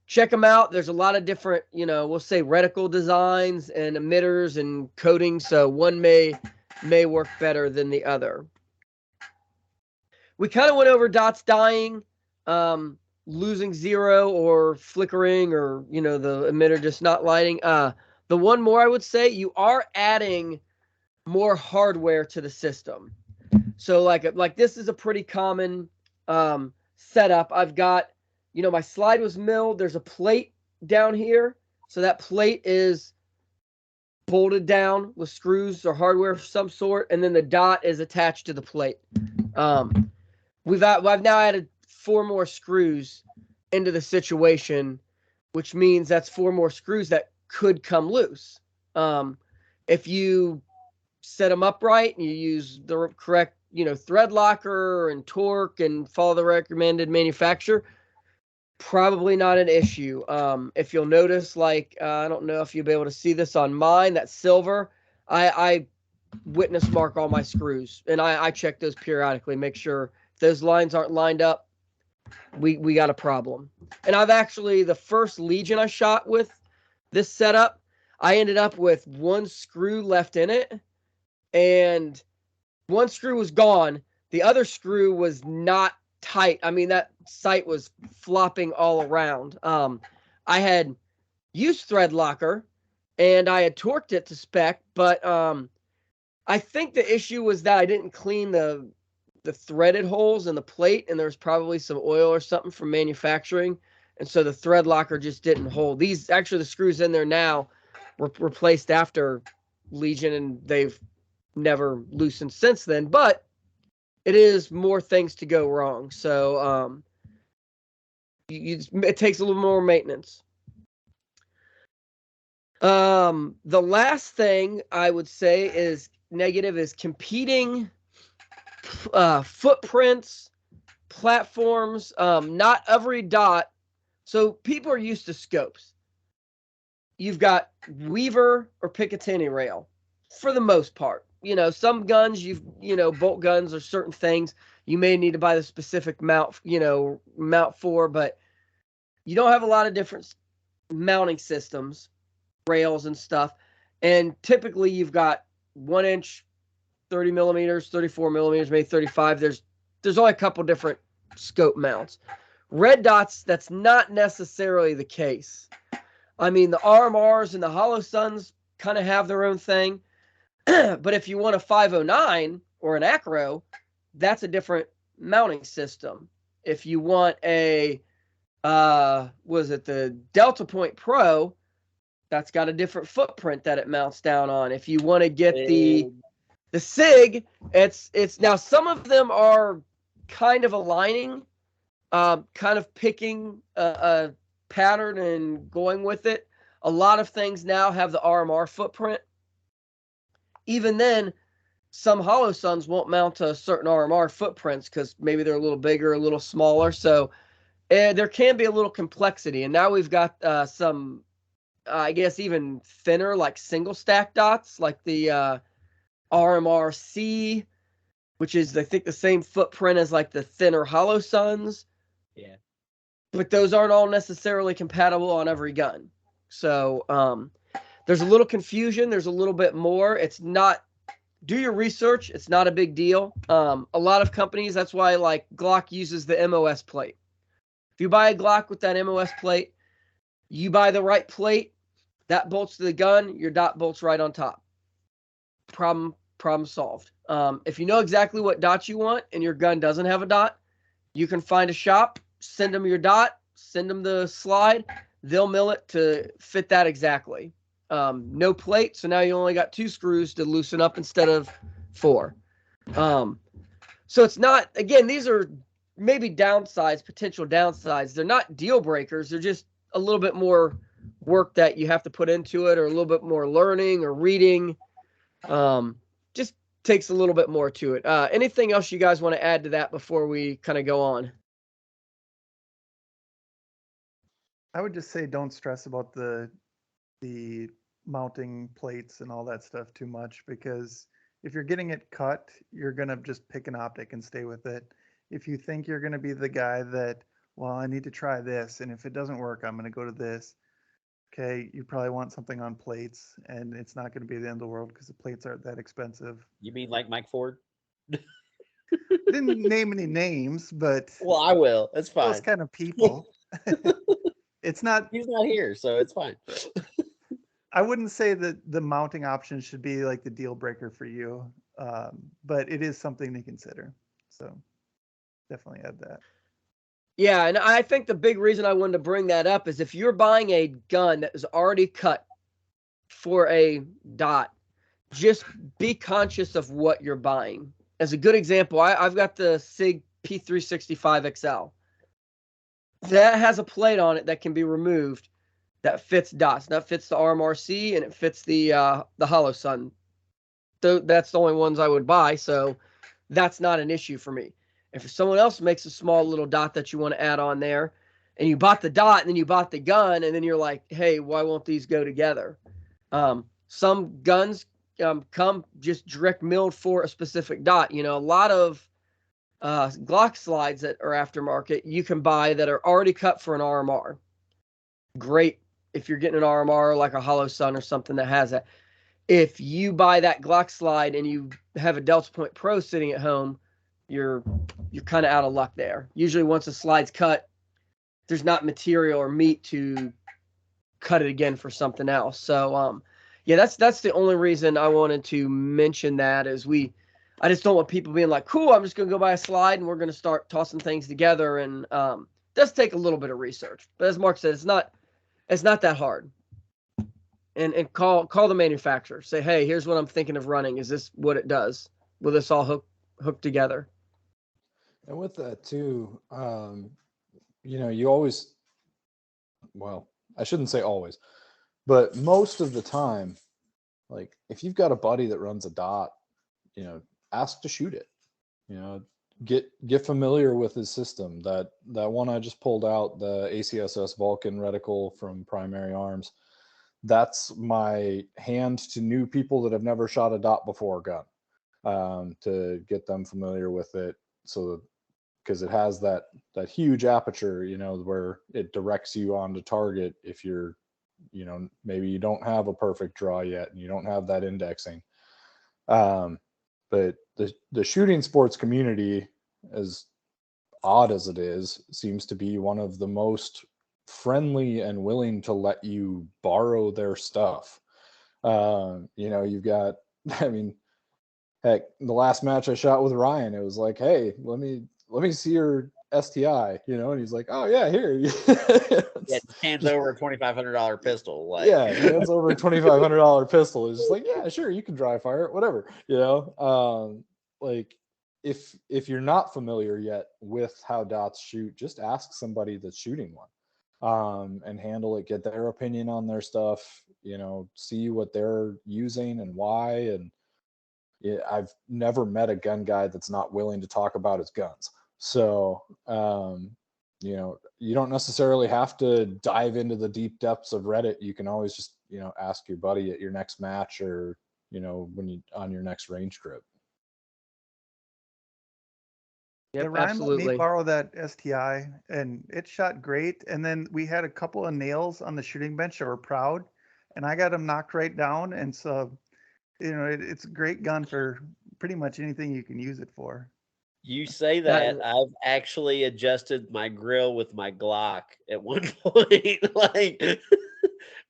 check them out. There's a lot of different, we'll say reticle designs and emitters and coatings. So one may work better than the other. We kind of went over dots dying, losing zero or flickering or, the emitter just not lighting. The one more I would say, you are adding more hardware to the system. So like this is a pretty common setup. I've got my slide was milled. There's a plate down here. So that plate is bolted down with screws or hardware of some sort, and then the dot is attached to the plate. I've now added 4 more screws into the situation, which means that's 4 more screws that could come loose. If you set them upright and you use the correct, thread locker and torque and follow the recommended manufacturer, probably not an issue. If you'll notice, I don't know if you'll be able to see this on mine, that silver, I witness mark all my screws, and I check those periodically, make sure if those lines aren't lined up, we got a problem. And I've actually, the first Legion I shot with this setup, I ended up with 1 screw left in it, and 1 screw was gone. The other screw was not tight. I mean, that sight was flopping all around. I had used thread locker and I had torqued it to spec, but I think the issue was that I didn't clean the threaded holes in the plate, and there was probably some oil or something from manufacturing, and so the thread locker just didn't hold. These, actually, the screws in there now were replaced after Legion, and they've never loosened since then, but it is more things to go wrong. So it takes a little more maintenance. The last thing I would say is negative is competing footprints, platforms. Not every dot. So people are used to scopes. You've got Weaver or Picatinny rail for the most part. Some guns, bolt guns or certain things, you may need to buy the specific mount for, but you don't have a lot of different mounting systems, rails and stuff. And typically you've got 1 inch, 30 millimeters, 34 millimeters, maybe 35. There's only a couple different scope mounts. Red dots, that's not necessarily the case. I mean, the RMRs and the Holosuns kind of have their own thing. But if you want a 509 or an Acro, that's a different mounting system. If you want a, the Delta Point Pro, that's got a different footprint that it mounts down on. If you want to get the SIG, it's now, some of them are kind of aligning, kind of picking a pattern and going with it. A lot of things now have the RMR footprint. Even then, some Holosuns won't mount to certain RMR footprints because maybe they're a little bigger, a little smaller. So there can be a little complexity. And now we've got some, I guess, even thinner, like single stack dots, like the RMR-C, which is, I think, the same footprint as like the thinner Holosuns. Yeah. But those aren't all necessarily compatible on every gun. So there's a little confusion. There's a little bit more. It's not, do your research. It's not a big deal. A lot of companies, that's why, like, Glock uses the MOS plate. If you buy a Glock with that MOS plate, you buy the right plate, that bolts to the gun, your dot bolts right on top. Problem solved. If you know exactly what dot you want and your gun doesn't have a dot, you can find a shop, send them your dot, send them the slide. They'll mill it to fit that exactly. No plate, so now you only got 2 screws to loosen up instead of 4. So it's not, again, these are maybe downsides, potential downsides. They're not deal breakers. They're just a little bit more work that you have to put into it, or a little bit more learning or reading. Just takes a little bit more to it. Anything else you guys want to add to that before we kind of go on? I would just say don't stress about the mounting plates and all that stuff too much, because if you're getting it cut, you're going to just pick an optic and stay with it. If you think you're going to be the guy that, well, I need to try this, and if it doesn't work, I'm going to go to this. Okay, you probably want something on plates, and it's not going to be the end of the world because the plates aren't that expensive. You mean like Mike Ford? Didn't name any names, but Well, I will. That's fine. those kind of people. It's not. He's not here, so it's fine. I wouldn't say that the mounting option should be like the deal breaker for you, but it is something to consider. So definitely add that. Yeah, and I think the big reason I wanted to bring that up is if you're buying a gun that is already cut for a dot, just be conscious of what you're buying. As a good example, I've got the SIG P365 XL. That has a plate on it that can be removed that fits dots. That fits the RMRC and it fits the Holosun. That's the only ones I would buy, so that's not an issue for me. If someone else makes a small little dot that you want to add on there, and you bought the dot and then you bought the gun, and then you're like, hey, why won't these go together? Some guns come just direct milled for a specific dot. You know, a lot of Glock slides that are aftermarket you can buy that are already cut for an RMR. Great if you're getting an RMR like a Holosun or something that has that. If you buy that Glock slide and you have a Delta Point Pro sitting at home, you're kind of out of luck there. Usually once a slide's cut, there's not material or meat to cut it again for something else. So yeah, that's the only reason I wanted to mention that is I just don't want people being like, cool, I'm just going to go buy a slide and we're going to start tossing things together. And it does take a little bit of research. But as Mark said, it's not that hard. And call the manufacturer. Say, hey, here's what I'm thinking of running. Is this what it does? Will this all hook together? And with that too, you always, well, I shouldn't say always, but most of the time, like if you've got a buddy that runs a dot, ask to shoot it. Get familiar with his system. That one I just pulled out, the ACSS Vulcan reticle from Primary Arms. That's my hand to new people that have never shot a dot before gun, to get them familiar with it. So because it has that huge aperture, where it directs you onto target if you're, maybe you don't have a perfect draw yet and you don't have that indexing. But the shooting sports community, as odd as it is, seems to be one of the most friendly and willing to let you borrow their stuff. You've got, heck, the last match I shot with Ryan, it was like, hey, let me see your STI, and he's like, oh yeah, here. Yeah, hands over a $2,500 pistol. Like, yeah, hands over a $2,500 pistol. It's just like, yeah, sure, you can dry fire it, whatever. Like if you're not familiar yet with how dots shoot, just ask somebody that's shooting one, and handle it. Get their opinion on their stuff. See what they're using and why. And I've never met a gun guy that's not willing to talk about his guns. So, you don't necessarily have to dive into the deep depths of Reddit. You can always just, ask your buddy at your next match or, when you on your next range trip. Yep, Yeah, Ryan let absolutely. me borrow that STI and it shot great. And then we had a couple of nails on the shooting bench that were proud, and I got them knocked right down. And so, it's a great gun for pretty much anything you can use it for. you say that, I've actually adjusted my grill with my Glock at one point.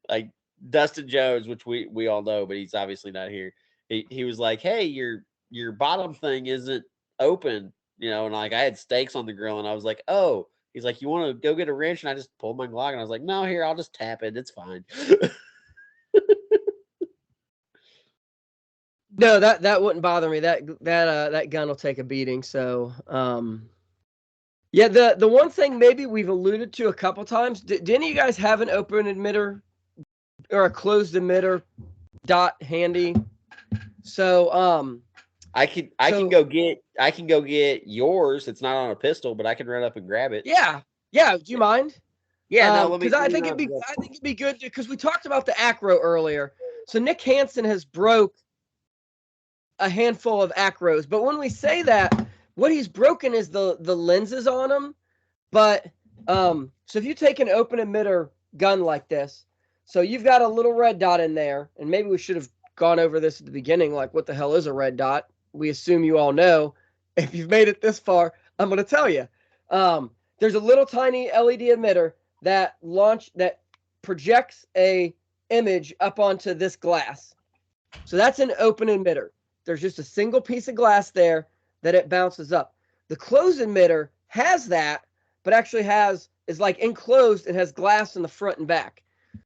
like Dustin Jones, which we all know, but he's obviously not here. He was like, hey, your bottom thing isn't open, and like I had steaks on the grill and I was like, oh, he's like, you want to go get a wrench? And I just pulled my Glock and I was like, no, here, I'll just tap it. It's fine. No, that wouldn't bother me. That gun will take a beating. So, yeah, the one thing maybe we've alluded to a couple times. Did any of you guys have an open emitter or a closed emitter dot handy? So, I can go get yours. It's not on a pistol, but I can run up and grab it. Yeah. Do you mind? Yeah, no. Because I think it'd be good because we talked about the Acro earlier. So Nick Hansen has broke a handful of Acros, but when we say that, what he's broken is the lenses on them. But so if you take an open emitter gun like this, so you've got a little red dot in there, and maybe we should have gone over this at the beginning, like what the hell is a red dot? We assume you all know. If you've made it this far, I'm going to tell you. There's a little tiny LED emitter that projects a image up onto this glass. So that's an open emitter. There's just a single piece of glass there that it bounces up. The closed emitter has that, but actually is like enclosed and has glass in the front and back.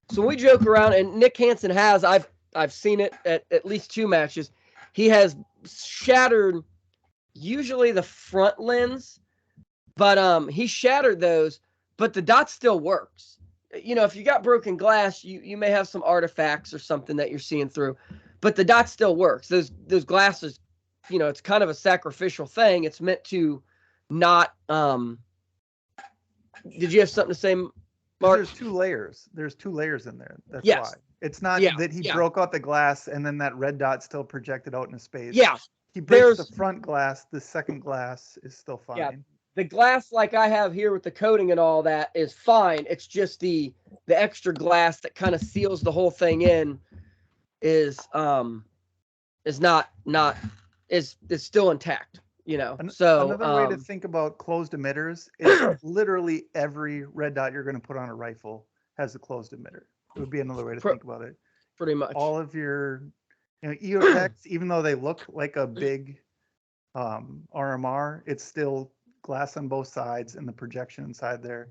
So we joke around, and Nick Hansen has, I've seen it at least 2 matches. He has shattered usually the front lens, but he shattered those, but the dot still works. If you got broken glass, you may have some artifacts or something that you're seeing through, but the dot still works. Those glasses, it's kind of a sacrificial thing. It's meant to not. Did you have something to say, Mark? There's 2 layers. There's 2 layers in there. That's Yes. why. It's not that he broke out the glass and then that red dot still projected out into space. Yeah. He breaks the front glass. The second glass is still fine. Yeah. The glass like I have here with the coating and all that is fine. It's just the extra glass that kind of seals the whole thing in is still intact, So another way to think about closed emitters is literally every red dot you're going to put on a rifle has a closed emitter. It would be another way to think about it. Pretty much. All of your EOTechs, even though they look like a big RMR, it's still glass on both sides and the projection inside there.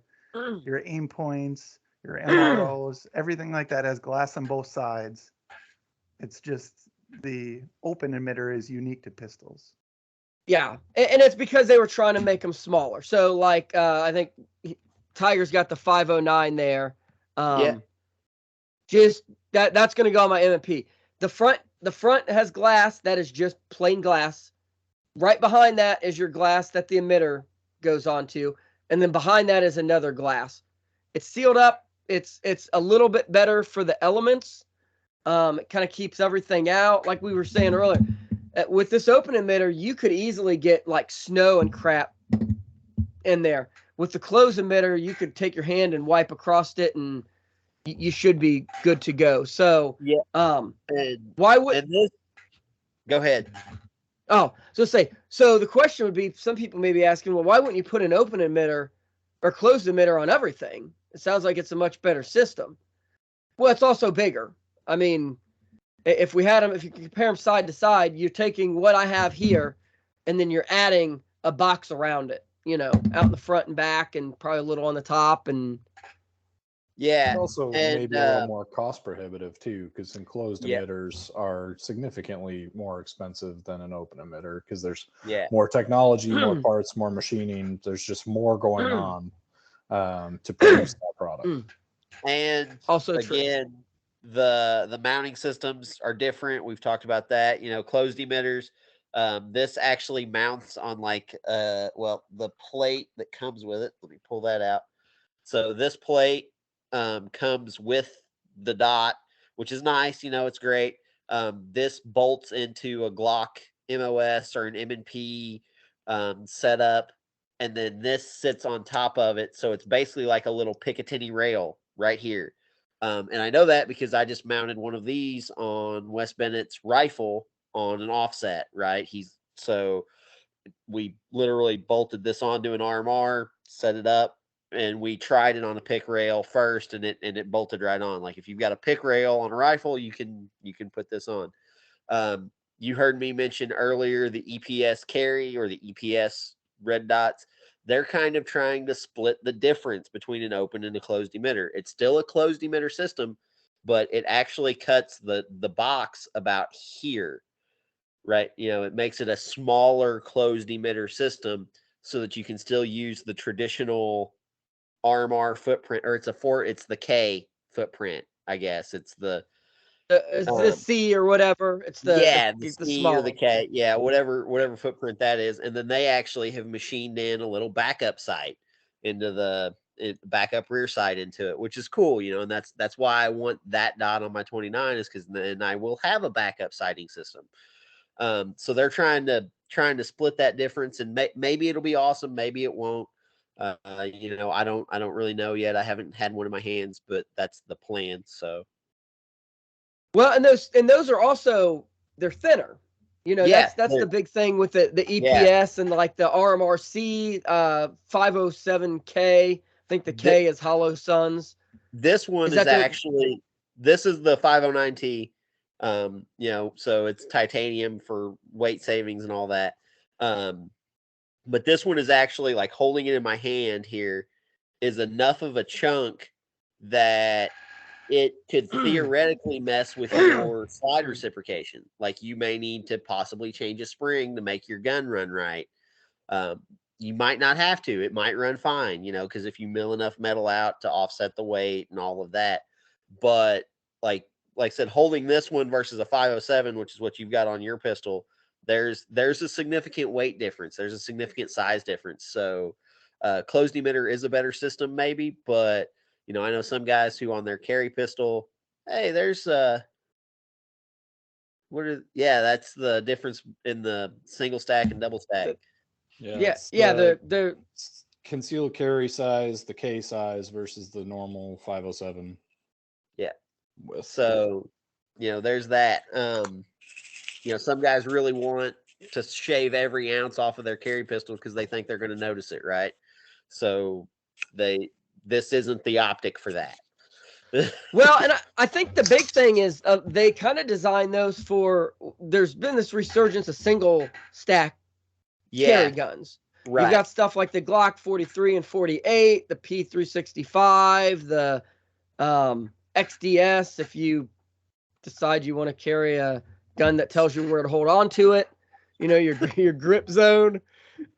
Your aim points, your MROs, everything like that has glass on both sides. It's just the open emitter is unique to pistols. Yeah, and it's because they were trying to make them smaller. So, like, I think Tiger's got the 509 there. Just that's going to go on my M&P. The front has glass that is just plain glass. Right behind that is your glass that the emitter goes onto, and then behind that is another glass. It's sealed up. It's a little bit better for the elements. It kind of keeps everything out, like we were saying earlier. With this open emitter, you could easily get like snow and crap in there. With the closed emitter, you could take your hand and wipe across it, and you should be good to go. So yeah. Why would this? Go ahead. Oh, so the question would be, some people may be asking, well, why wouldn't you put an open emitter or closed emitter on everything? It sounds like it's a much better system. Well, it's also bigger. I mean, if you compare them side to side, you're taking what I have here, and then you're adding a box around it, out in the front and back, and probably a little on the top, and It's also maybe a little more cost prohibitive too, because enclosed emitters are significantly more expensive than an open emitter because there's more technology, more parts, more machining. There's just more going on to produce that product. And also again, the mounting systems are different. We've talked about that. Closed emitters. This actually mounts on like the plate that comes with it. Let me pull that out. So this plate comes with the dot, which is nice. It's great. This bolts into a Glock MOS or an M&P setup, and then this sits on top of it. So it's basically like a little Picatinny rail right here. And I know that because I just mounted one of these on Wes Bennett's rifle on an offset, right? So we literally bolted this onto an RMR, set it up, and we tried it on a pick rail first, and it bolted right on. Like if you've got a pick rail on a rifle, you can put this on. You heard me mention earlier the EPS carry or the EPS red dots. They're kind of trying to split the difference between an open and a closed emitter. It's still a closed emitter system, but it actually cuts the box about here, right? It makes it a smaller closed emitter system so that you can still use the traditional RMR footprint, or it's the K footprint, I guess. It's the C or whatever. It's the C small or the K. Yeah, whatever footprint that is. And then they actually have machined in a little backup sight into the backup rear sight into it, which is cool, and that's why I want that dot on my 29, is because then I will have a backup sighting system. So they're trying to split that difference, and maybe it'll be awesome, maybe it won't. I don't really know yet. I haven't had one in my hands, but that's the plan. So, well, and those are also, they're thinner. That's the big thing with the EPS and like the RMRC 507K. I think the K is Hollow Suns. This one is actually this is the 509T. So it's titanium for weight savings and all that. But this one is actually like holding it in my hand here is enough of a chunk that it could theoretically mess with your slide reciprocation. Like you may need to possibly change a spring to make your gun run right. You might not have to. It might run fine, because if you mill enough metal out to offset the weight and all of that. But like I said, holding this one versus a 507, which is what you've got on your pistol, there's a significant weight difference. There's a significant size difference. So closed emitter is a better system maybe, but I know some guys who on their carry pistol, hey, there's that's the difference in the single stack and double stack. Yeah. The concealed carry size, the K size versus the normal 507. Yeah. So, there's that. Some guys really want to shave every ounce off of their carry pistol because they think they're going to notice it, right? So this isn't the optic for that. Well, and I think the big thing is they kind of design those for. There's been this resurgence of single stack carry guns. Right. You've got stuff like the Glock 43 and 48, the P365, the XDS. If you decide you want to carry a gun that tells you where to hold on to it, your grip zone,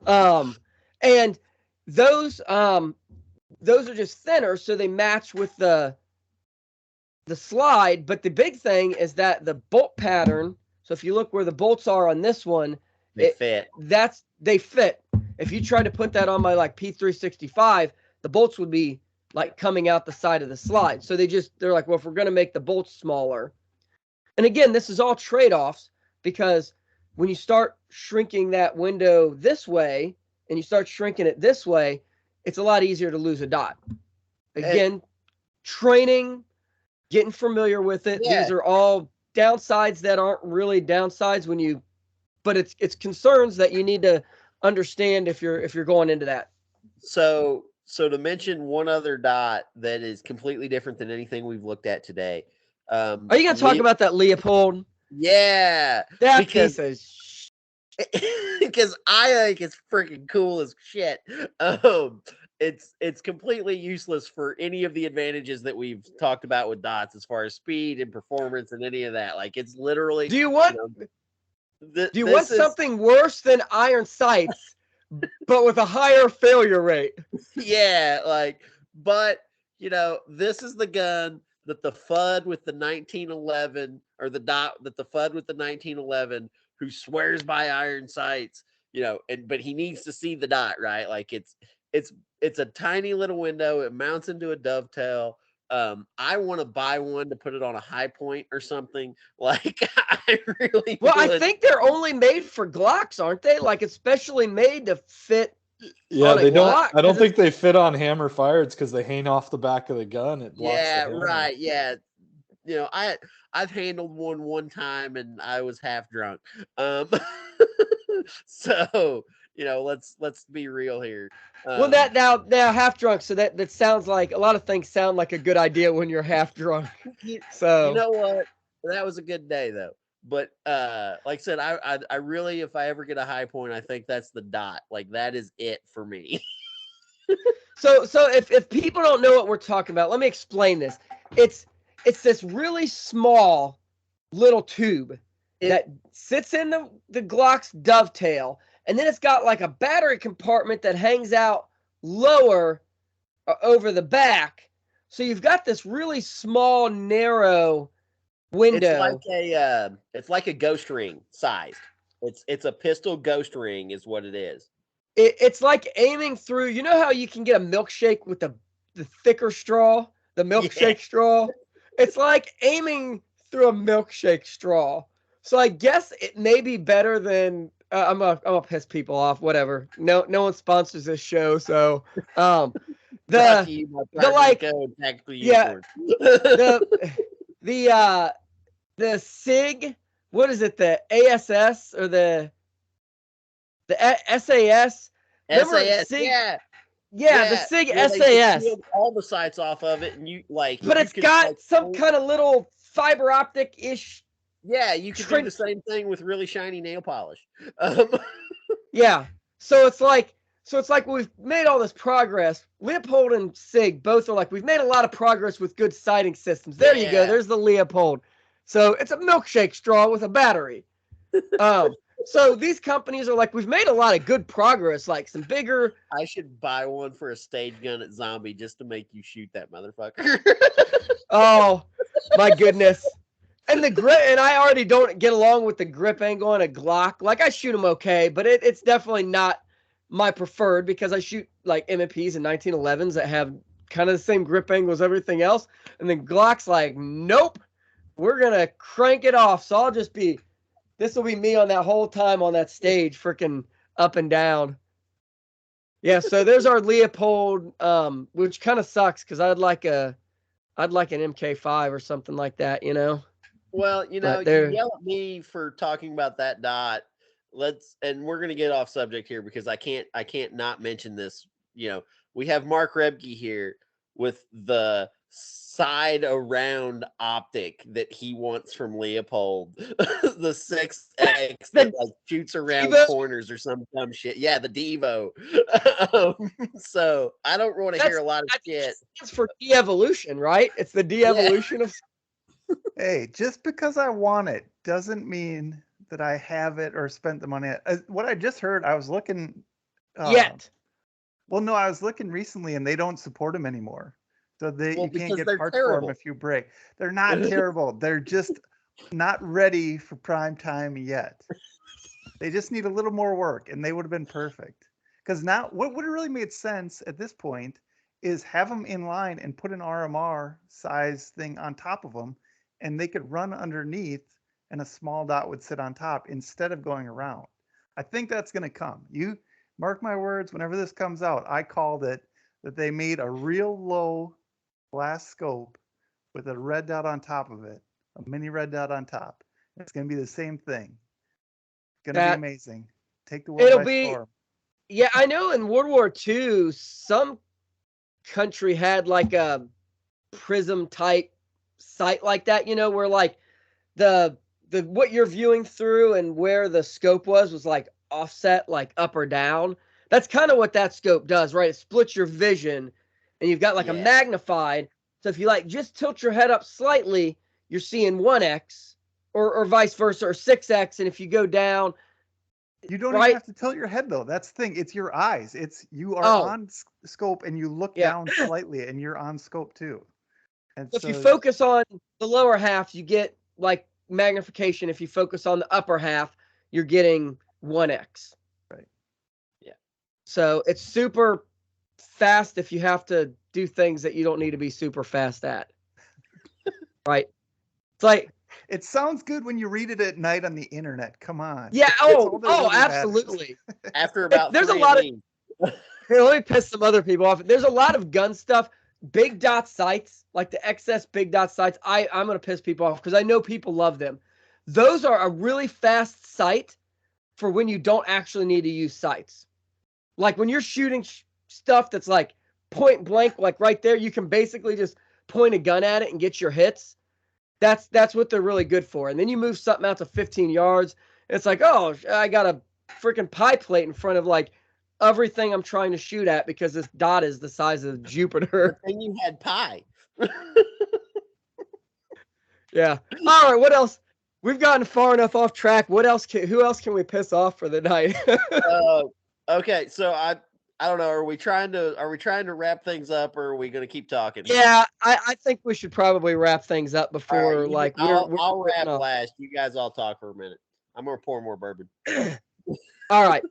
and those are just thinner, so they match with the slide. But the big thing is that the bolt pattern. So if you look where the bolts are on this one, they fit. They fit. If you try to put that on my like P365, the bolts would be like coming out the side of the slide. So they're like, well, if we're going to make the bolts smaller. And again, this is all trade-offs, because when you start shrinking that window this way and you start shrinking it this way, it's a lot easier to lose a dot. Again, training, getting familiar with it. Yeah. These are all downsides that aren't really downsides but it's concerns that you need to understand if you're going into that. So to mention one other dot that is completely different than anything we've looked at today. Are you going to talk about that Leopold? Yeah. That piece of because I think it's freaking cool as shit. It's completely useless for any of the advantages that we've talked about with dots as far as speed and performance and any of that. Like it's literally. Do you want something worse than iron sights, but with a higher failure rate? Yeah, but this is the gun that the FUD with the 1911 or the dot that the FUD with the 1911 who swears by iron sights, but he needs to see the dot, right? Like it's a tiny little window. It mounts into a dovetail. I want to buy one to put it on a high point or something. Like I really would. I think they're only made for Glocks, aren't they? Like especially made to fit. Yeah, they don't. Glock, I don't think they fit on hammer fire. It's because they hang off the back of the gun. It blocks the hammer. Right. Yeah. I've handled one time and I was half drunk. So let's be real here. Well, that now half drunk, so that sounds like a lot of things sound like a good idea when you're half drunk. So you know what? That was a good day though. But like I said, I really, if I ever get a high point, I think that's the dot. Like that is it for me. So if people don't know what we're talking about, let me explain this. It's this really small little tube that sits in the Glock's dovetail. And then it's got like a battery compartment that hangs out lower over the back. So you've got this really small, narrow window. It's like a ghost ring sized. It's a pistol ghost ring is what it is. It's like aiming through. You know how you can get a milkshake with the thicker straw, the milkshake straw? It's like aiming through a milkshake straw. So I guess it may be better than. I'm gonna piss people off. Whatever. No one sponsors this show, so the SIG. What is it? The ASS or the SAS? SAS. SIG? Yeah, the SIG SAS. All the sights off of it, and but it's got some kind of little fiber optic ish. Yeah, you can do the same thing with really shiny nail polish. Yeah. So it's like we've made all this progress. Leopold and Sig both are like, we've made a lot of progress with good sighting systems. There you go. Yeah. There's the Leopold. So it's a milkshake straw with a battery. So these companies are like, we've made a lot of good progress, like some bigger. I should buy one for a stage gun at Zombie just to make you shoot that motherfucker. Oh my goodness. And the grip, and I already don't get along with the grip angle on a Glock. Like, I shoot them okay, but it's definitely not my preferred, because I shoot like M&Ps and 1911s that have kind of the same grip angle as everything else. And then Glock's like, nope, we're going to crank it off. So this will be me on that whole time on that stage, freaking up and down. Yeah, so there's our Leopold, which kind of sucks because I'd like an MK5 or something like that, you know? Well, you yell at me for talking about that dot. And we're gonna get off subject here because I can't not mention this. We have Mark Rebke here with the side around optic that he wants from Leopold, the 6X that like shoots around Devo? Corners or some dumb shit. Yeah, the Devo. So I don't want to hear a lot of shit. It's for de-evolution, right? It's the de-evolution of. Hey, just because I want it doesn't mean that I have it or spent the money. What I just heard, I was looking. Yet. Well, no, I was looking recently, and they don't support them anymore. So you can't get parts for them if you break. They're not terrible. They're just not ready for prime time yet. They just need a little more work, and they would have been perfect. Because now, what would have really made sense at this point is have them in line and put an RMR size thing on top of them, and they could run underneath, and a small dot would sit on top instead of going around. I think that's going to come. You mark my words, whenever this comes out, I called it that they made a real low glass scope with a red dot on top of it, a mini red dot on top. It's going to be the same thing. It's going to be amazing. Take the world by storm. Yeah, I know in World War II, some country had like a prism type sight like that, where like the what you're viewing through and where the scope was like offset, like up or down. That's kind of what that scope does, right? It splits your vision, and you've got like a magnified. So if you like just tilt your head up slightly, you're seeing 1x or vice versa, or 6x. And if you go down, you don't even have to tilt your head though. That's the thing. It's your eyes. You are on scope and you look down slightly and you're on scope too. And if you focus on the lower half, you get like magnification. If you focus on the upper half, you're getting 1x. Right. Yeah. So it's super fast if you have to do things that you don't need to be super fast at. Right. It's like, it sounds good when you read it at night on the internet. Come on. Yeah. Absolutely. After about there's a lot of. Here, let me piss some other people off. There's a lot of gun stuff. Big dot sights, like the XS big dot sights. I'm gonna piss people off because I know people love them. Those are a really fast sight for when you don't actually need to use sights. Like when you're shooting stuff that's like point blank, like right there, you can basically just point a gun at it and get your hits. That's what they're really good for. And then you move something out to 15 yards. It's like, oh, I got a freaking pie plate in front of like everything I'm trying to shoot at because this dot is the size of Jupiter. And you had pie. Yeah. All right. What else? We've gotten far enough off track. Who else can we piss off for the night? Okay. So I don't know. Are we trying to wrap things up, or are we going to keep talking? Yeah, I think we should probably wrap things up before I'll wrap last. You guys all talk for a minute. I'm going to pour more bourbon. All right.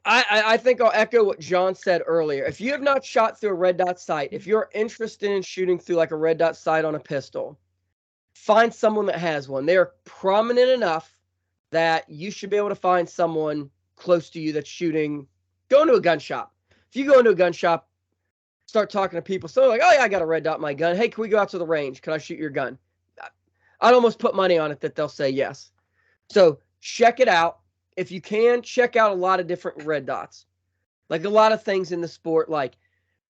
I think I'll echo what John said earlier. If you have not shot through a red dot sight, if you're interested in shooting through like a red dot sight on a pistol, find someone that has one. They are prominent enough that you should be able to find someone close to you that's shooting. Go into a gun shop. If you go into a gun shop, start talking to people. So like, oh yeah, I got a red dot in my gun. Hey, can we go out to the range? Can I shoot your gun? I'd almost put money on it that they'll say yes. So check it out. If you can, check out a lot of different red dots. Like a lot of things in the sport, like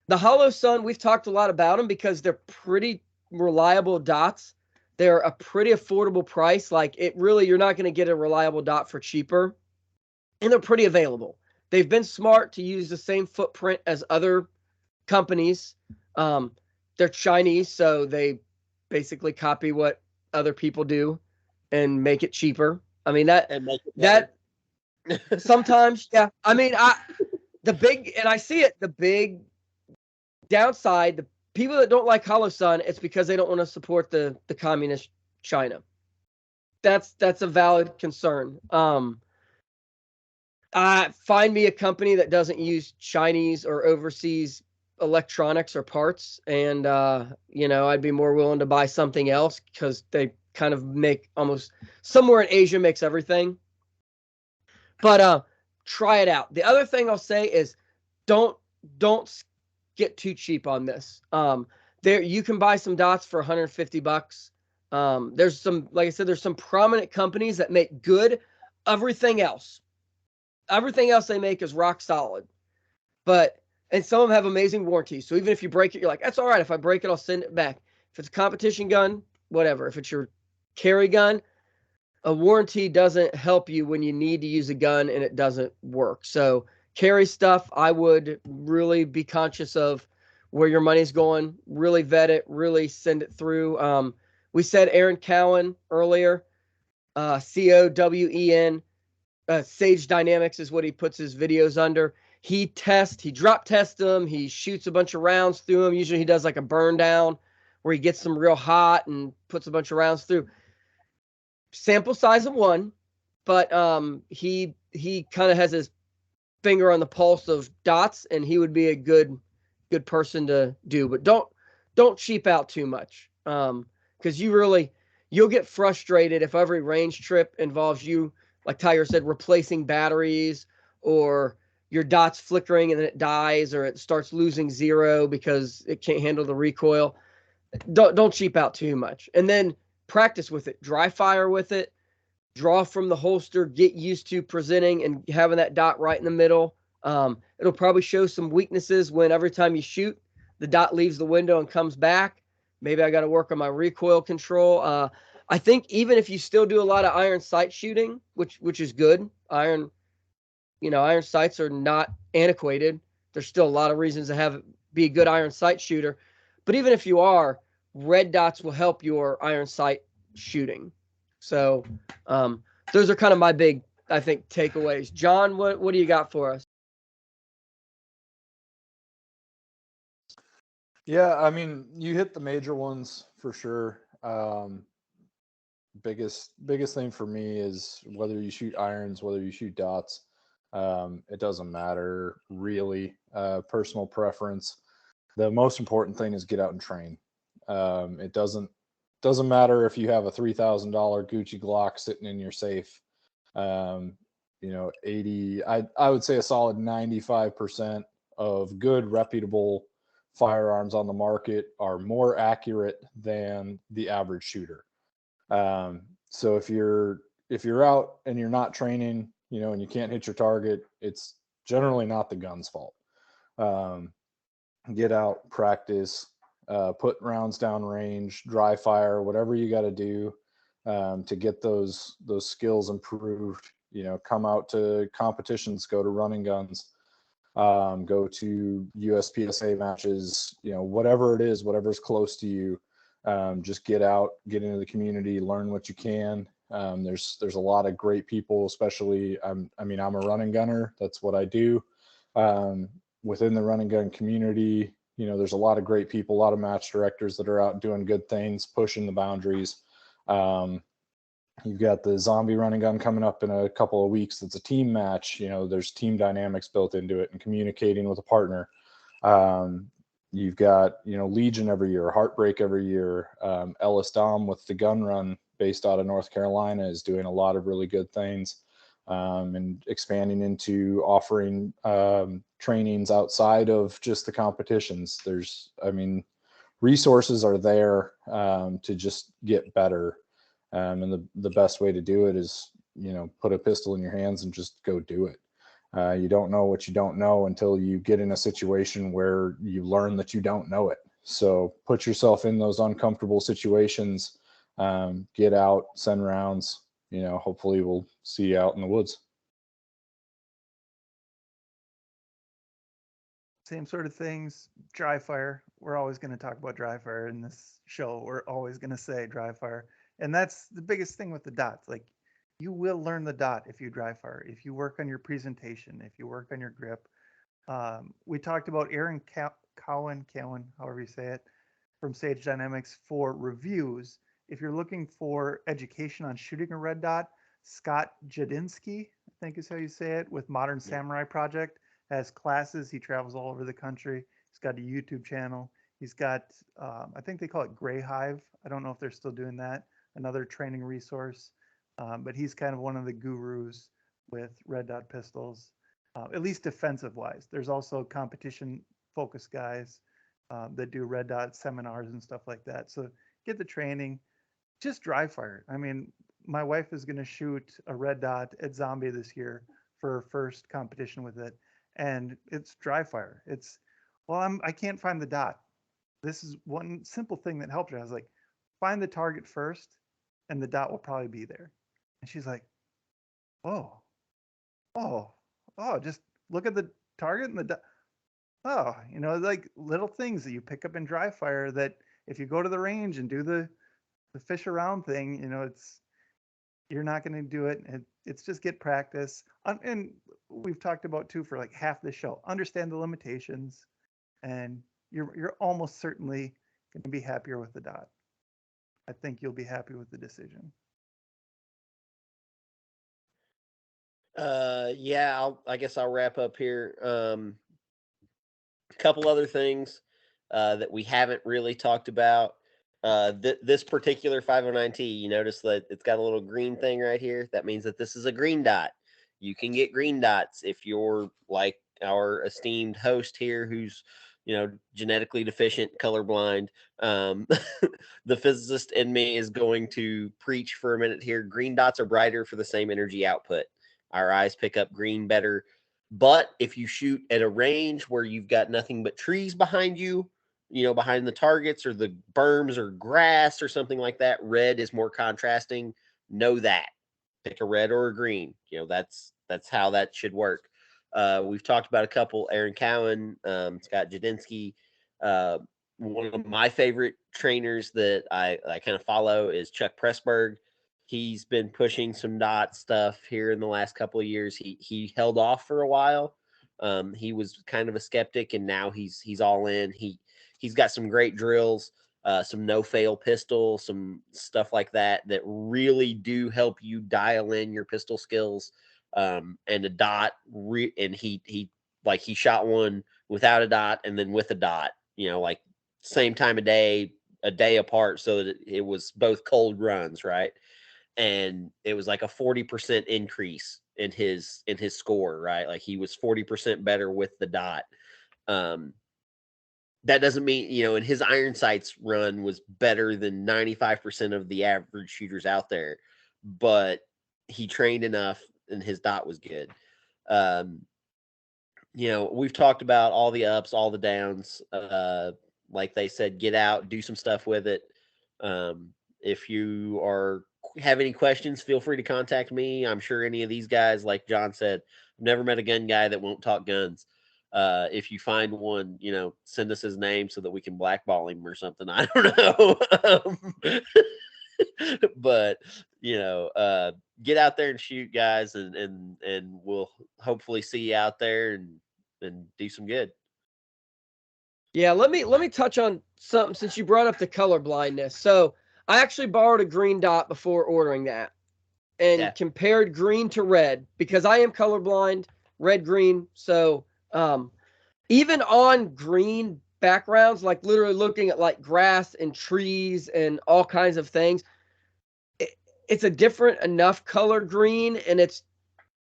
the Holosun, we've talked a lot about them because they're pretty reliable dots. They're a pretty affordable price. Like it really, you're not going to get a reliable dot for cheaper. and they're pretty available. They've been smart to use the same footprint as other companies. They're Chinese, so they basically copy what other people do and make it cheaper. I mean And make it better. that sometimes, yeah. I mean, I see it. The big downside, the people that don't like Holosun, it's because they don't want to support the communist China. That's a valid concern. Find me a company that doesn't use Chinese or overseas electronics or parts, and I'd be more willing to buy something else, because they kind of make almost somewhere in Asia makes everything. But try it out. The other thing I'll say is don't get too cheap on this. There you can buy some dots for $150. There's some, like I said, there's some prominent companies that make good. Everything else they make is rock solid. And some of them have amazing warranties. So even if you break it, you're like, that's all right. If I break it, I'll send it back. If it's a competition gun, whatever. If it's your carry gun, a warranty doesn't help you when you need to use a gun and it doesn't work. So carry stuff, I would really be conscious of where your money's going, really vet it, really send it through. We said Aaron Cowan earlier, Cowen, Sage Dynamics is what he puts his videos under. He drop tests them. He shoots a bunch of rounds through them. Usually he does like a burn down where he gets them real hot and puts a bunch of rounds through. Sample size of 1, but he kind of has his finger on the pulse of dots, and he would be a good person to do. But don't cheap out too much, because you'll get frustrated if every range trip involves you, like Tiger said, replacing batteries, or your dot's flickering and then it dies, or it starts losing 0 because it can't handle the recoil. Don't cheap out too much. And then practice with it. Dry fire with it. Draw from the holster. Get used to presenting and having that dot right in the middle. It'll probably show some weaknesses when every time you shoot, the dot leaves the window and comes back. Maybe I got to work on my recoil control. I think even if you still do a lot of iron sight shooting, which is good, iron sights are not antiquated. There's still a lot of reasons to be a good iron sight shooter. But even if you are, red dots will help your iron sight shooting. So those are kind of my big, I think, takeaways. John, what do you got for us? Yeah, I mean, you hit the major ones for sure. Biggest thing for me is whether you shoot irons, whether you shoot dots, it doesn't matter really. Personal preference. The most important thing is get out and train. It doesn't matter if you have a $3,000 Gucci Glock sitting in your safe. 80, I would say a solid 95% of good reputable firearms on the market are more accurate than the average shooter. So if you're out and you're not training, and you can't hit your target, it's generally not the gun's fault. Get out, practice, put rounds down range, dry fire, whatever you got to do to get those skills improved. Come out to competitions, go to running guns, go to USPSA matches, whatever it is, whatever's close to you. Just get out, get into the community, learn what you can. There's a lot of great people, especially I'm a running gunner. That's what I do. Within the running gun community, there's a lot of great people, a lot of match directors that are out doing good things, pushing the boundaries. You've got the zombie running gun coming up in a couple of weeks. That's a team match. There's team dynamics built into it and communicating with a partner. You've got, Legion every year, Heartbreak every year. Ellis Dom with the gun run based out of North Carolina is doing a lot of really good things, and expanding into offering trainings outside of just the competitions. Resources are there to just get better. And the best way to do it is, put a pistol in your hands and just go do it. You don't know what you don't know until you get in a situation where you learn that you don't know it. So put yourself in those uncomfortable situations, get out, send rounds, hopefully we'll see you out in the woods. same sort of things. Dry fire. We're always going to talk about dry fire in this show. We're always going to say dry fire. And that's the biggest thing with the dots. Like, you will learn the dot if you dry fire, if you work on your presentation, if you work on your grip. We talked about Aaron Cowan, however you say it, from Sage Dynamics for reviews. If you're looking for education on shooting a red dot, Scott Jadinsky, I think is how you say it, with Modern Samurai Project, has classes. He travels all over the country. He's got a YouTube channel. He's got, I think they call it Gray Hive. I don't know if they're still doing that. Another training resource. But he's kind of one of the gurus with red dot pistols, at least defensive wise. There's also competition focused guys that do red dot seminars and stuff like that. So get the training, just dry fire. I mean, my wife is going to shoot a red dot at Zombie this year for her first competition with it. And it's dry fire. It's, well, I can't find the dot. This is one simple thing that helped her. I was like, find the target first and the dot will probably be there. And she's like, oh, just look at the target and the dot. Oh, like little things that you pick up in dry fire that if you go to the range and do the fish around thing, you're not going to do it. It's just get practice. And we've talked about too for like half the show, understand the limitations, and you're almost certainly going to be happier with the dot. I think you'll be happy with the decision. Yeah, I guess I'll wrap up here. A couple other things that we haven't really talked about. This particular 509T, you notice that it's got a little green thing right here. That means that this is a green dot. You can get green dots if you're like our esteemed host here, who's genetically deficient, colorblind. The physicist in me is going to preach for a minute here. Green dots are brighter for the same energy output. Our eyes pick up green better. But if you shoot at a range where you've got nothing but trees behind you, behind the targets or the berms or grass or something like that, red is more contrasting. Know that. Pick a red or a green. That's how that should work. We've talked about a couple, Aaron Cowan, Scott Jadinsky. One of my favorite trainers that I kind of follow is Chuck Pressburg. He's been pushing some dot stuff here in the last couple of years. He held off for a while. He was kind of a skeptic, and now he's all in. He's got some great drills, some no-fail pistol, some stuff like that really do help you dial in your pistol skills. And a dot, and he shot one without a dot and then with a dot, like same time of day, a day apart, so that it was both cold runs, right? And it was like a 40% increase in his score, right? Like he was 40% better with the dot. That doesn't mean, and his iron sights run was better than 95% of the average shooters out there, but he trained enough and his dot was good. We've talked about all the ups, all the downs. Like they said, get out, do some stuff with it. If you have any questions, feel free to contact me. I'm sure any of these guys, like John said, I've never met a gun guy that won't talk guns. If you find one, send us his name so that we can blackball him or something. I don't know. But get out there and shoot, guys, and we'll hopefully see you out there and do some good. Yeah, let me touch on something since you brought up the color blindness. So I actually borrowed a green dot before ordering that and compared green to red because I am colorblind, red, green. So even on green backgrounds, like literally looking at like grass and trees and all kinds of things, it's a different enough color green, and it's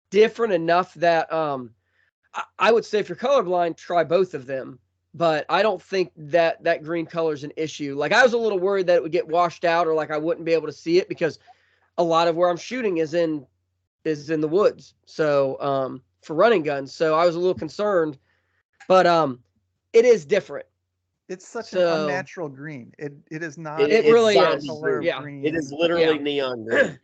different enough that I would say if you're colorblind, try both of them. But I don't think that green color is an issue. Like I was a little worried that it would get washed out or like I wouldn't be able to see it because a lot of where I'm shooting is in the woods. So for running guns, so I was a little concerned. But it is different. It's such an unnatural green. It is not. It really is. Green. It is literally neon green.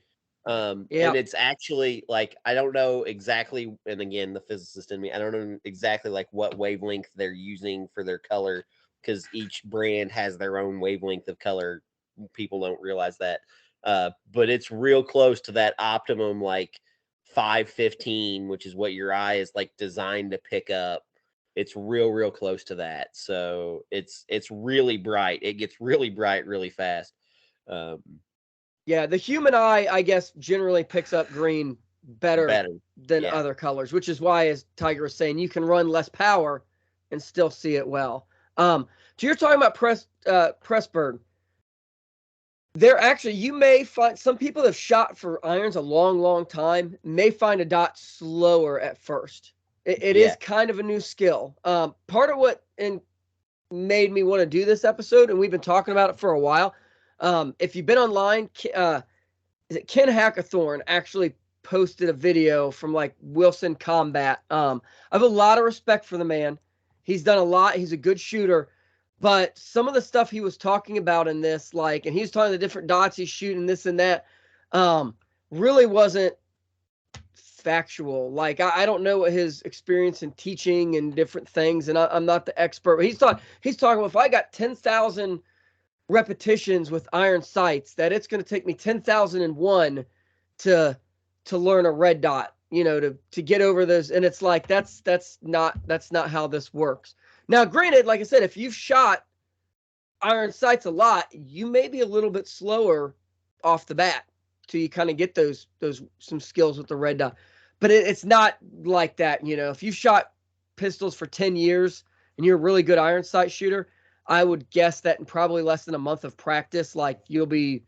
Yeah. And it's actually like, I don't know exactly, and again, the physicist in me, I don't know exactly like what wavelength they're using for their color, because each brand has their own wavelength of color. People don't realize that. But it's real close to that optimum, like 515, which is what your eye is like designed to pick up. It's real close to that. So it's really bright. It gets really bright really fast. Yeah, the human eye, I guess, generally picks up green better than Yeah. other colors, which is why, as Tiger was saying, you can run less power and still see it well. So you're talking about Pressburn. There actually, you may find some people that have shot for irons a long time may find a dot slower at first. It is kind of a new skill. Part of what made me want to do this episode, and we've been talking about it for a while. If you've been online, is it Ken Hackathorn actually posted a video from like Wilson Combat. I have a lot of respect for the man. He's done a lot. He's a good shooter. But some of the stuff he was talking about in this, like, and he was talking the different dots he's shooting, this and that, really wasn't factual. Like, I don't know what his experience in teaching and different things, and I'm not the expert. But he's talking about, if I got 10,000 repetitions with iron sights, that it's going to take me 10,001 to learn a red dot, to get over those. And it's like, that's not how this works. Now, granted, like I said, if you've shot iron sights a lot, you may be a little bit slower off the bat till you kind of get those some skills with the red dot. But it's not like that. If you've shot pistols for 10 years and you're a really good iron sight shooter, I would guess that in probably less than a month of practice, like, you'll be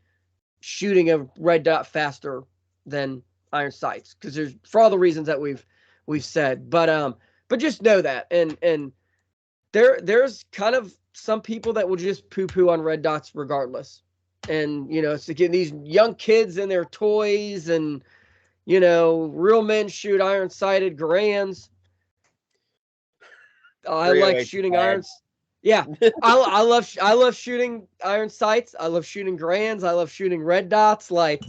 shooting a red dot faster than iron sights, because there's, for all the reasons that we've said. But just know that, and there's kind of some people that will just poo-poo on red dots regardless. And, it's again, these young kids and their toys, and, real men shoot iron-sighted Garands. I like shooting irons. Yeah, I love shooting iron sights. I love shooting Garands. I love shooting red dots. Like,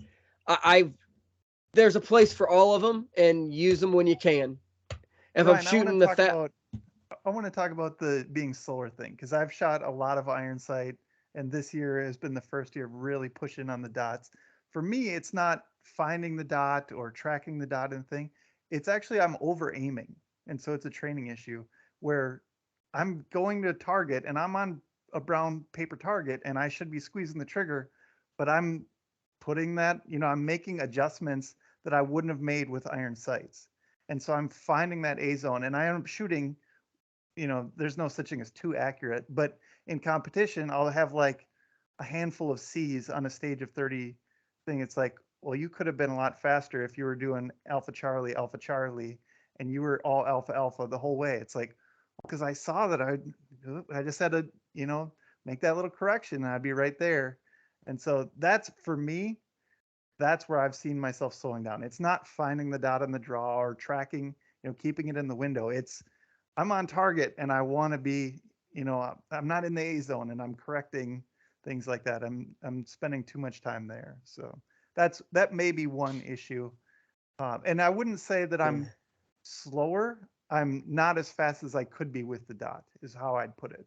there's a place for all of them, and use them when you can. If Ryan, I'm shooting I want to talk about the being slower thing, because I've shot a lot of iron sight, and this year has been the first year of really pushing on the dots. For me, it's not finding the dot or tracking the dot and thing. It's actually, I'm over aiming. And so it's a training issue where I'm going to target and I'm on a brown paper target and I should be squeezing the trigger, but I'm putting that, I'm making adjustments that I wouldn't have made with iron sights. And so I'm finding that A zone, and I am shooting, there's no such thing as too accurate, but in competition, I'll have like a handful of C's on a stage of 30 thing. It's like, well, you could have been a lot faster if you were doing Alpha Charlie, and you were all Alpha the whole way. It's like, because I saw that I just had to, make that little correction and I'd be right there. And so that's, for me, that's where I've seen myself slowing down. It's not finding the dot on the draw or tracking, keeping it in the window. It's, I'm on target and I want to be, I'm not in the A zone and I'm correcting things like that. I'm spending too much time there. So that may be one issue. And I wouldn't say that I'm slower. I'm not as fast as I could be with the dot, is how I'd put it.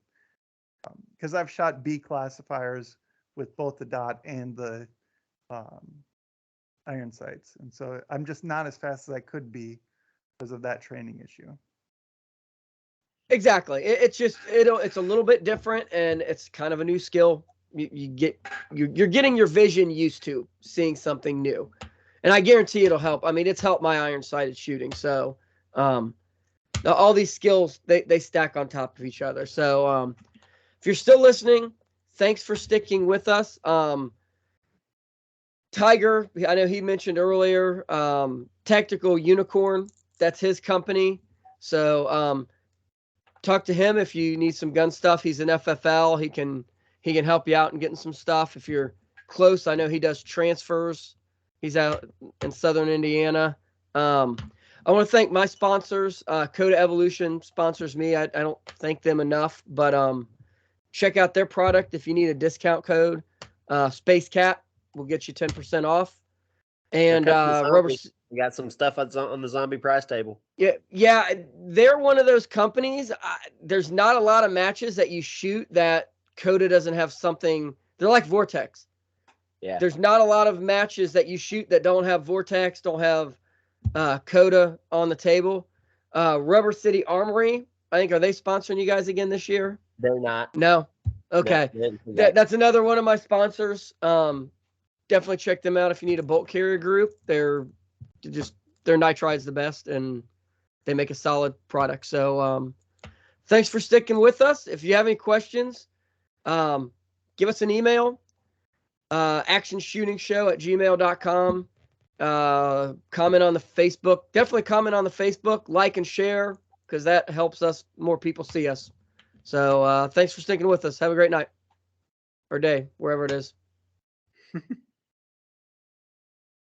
Because I've shot B classifiers with both the dot and the iron sights. And so I'm just not as fast as I could be because of that training issue. Exactly. It's just, it's a little bit different, and it's kind of a new skill. You're getting your vision used to seeing something new, and I guarantee it'll help. I mean, it's helped my iron sighted shooting. So, all these skills, they stack on top of each other. So, if you're still listening, thanks for sticking with us. Tiger, I know he mentioned earlier, Tactical Unicorn, that's his company. So, talk to him if you need some gun stuff. He's an FFL. He can help you out in getting some stuff. If you're close, I know he does transfers. He's out in Southern Indiana. I want to thank my sponsors. Coda Evolution sponsors me. I don't thank them enough, but check out their product if you need a discount code. Space Cat will get you 10% off. And They're coming to Rubber. zombies. We got some stuff on the zombie price table. Yeah, they're one of those companies. There's not a lot of matches that you shoot that Coda doesn't have something. They're like Vortex. Yeah. There's not a lot of matches that you shoot that don't have Vortex, don't have Coda on the table. Rubber City Armory, I think, are they sponsoring you guys again this year? They're not. No. Okay. No, That's another one of my sponsors. Definitely check them out if you need a bolt carrier group. Their nitride's the best, and they make a solid product. So thanks for sticking with us. If you have any questions, give us an email, actionshootingshow@gmail.com. Comment on the Facebook. Definitely comment on the Facebook, like and share, because that helps us, more people see us. So thanks for sticking with us. Have a great night or day, wherever it is.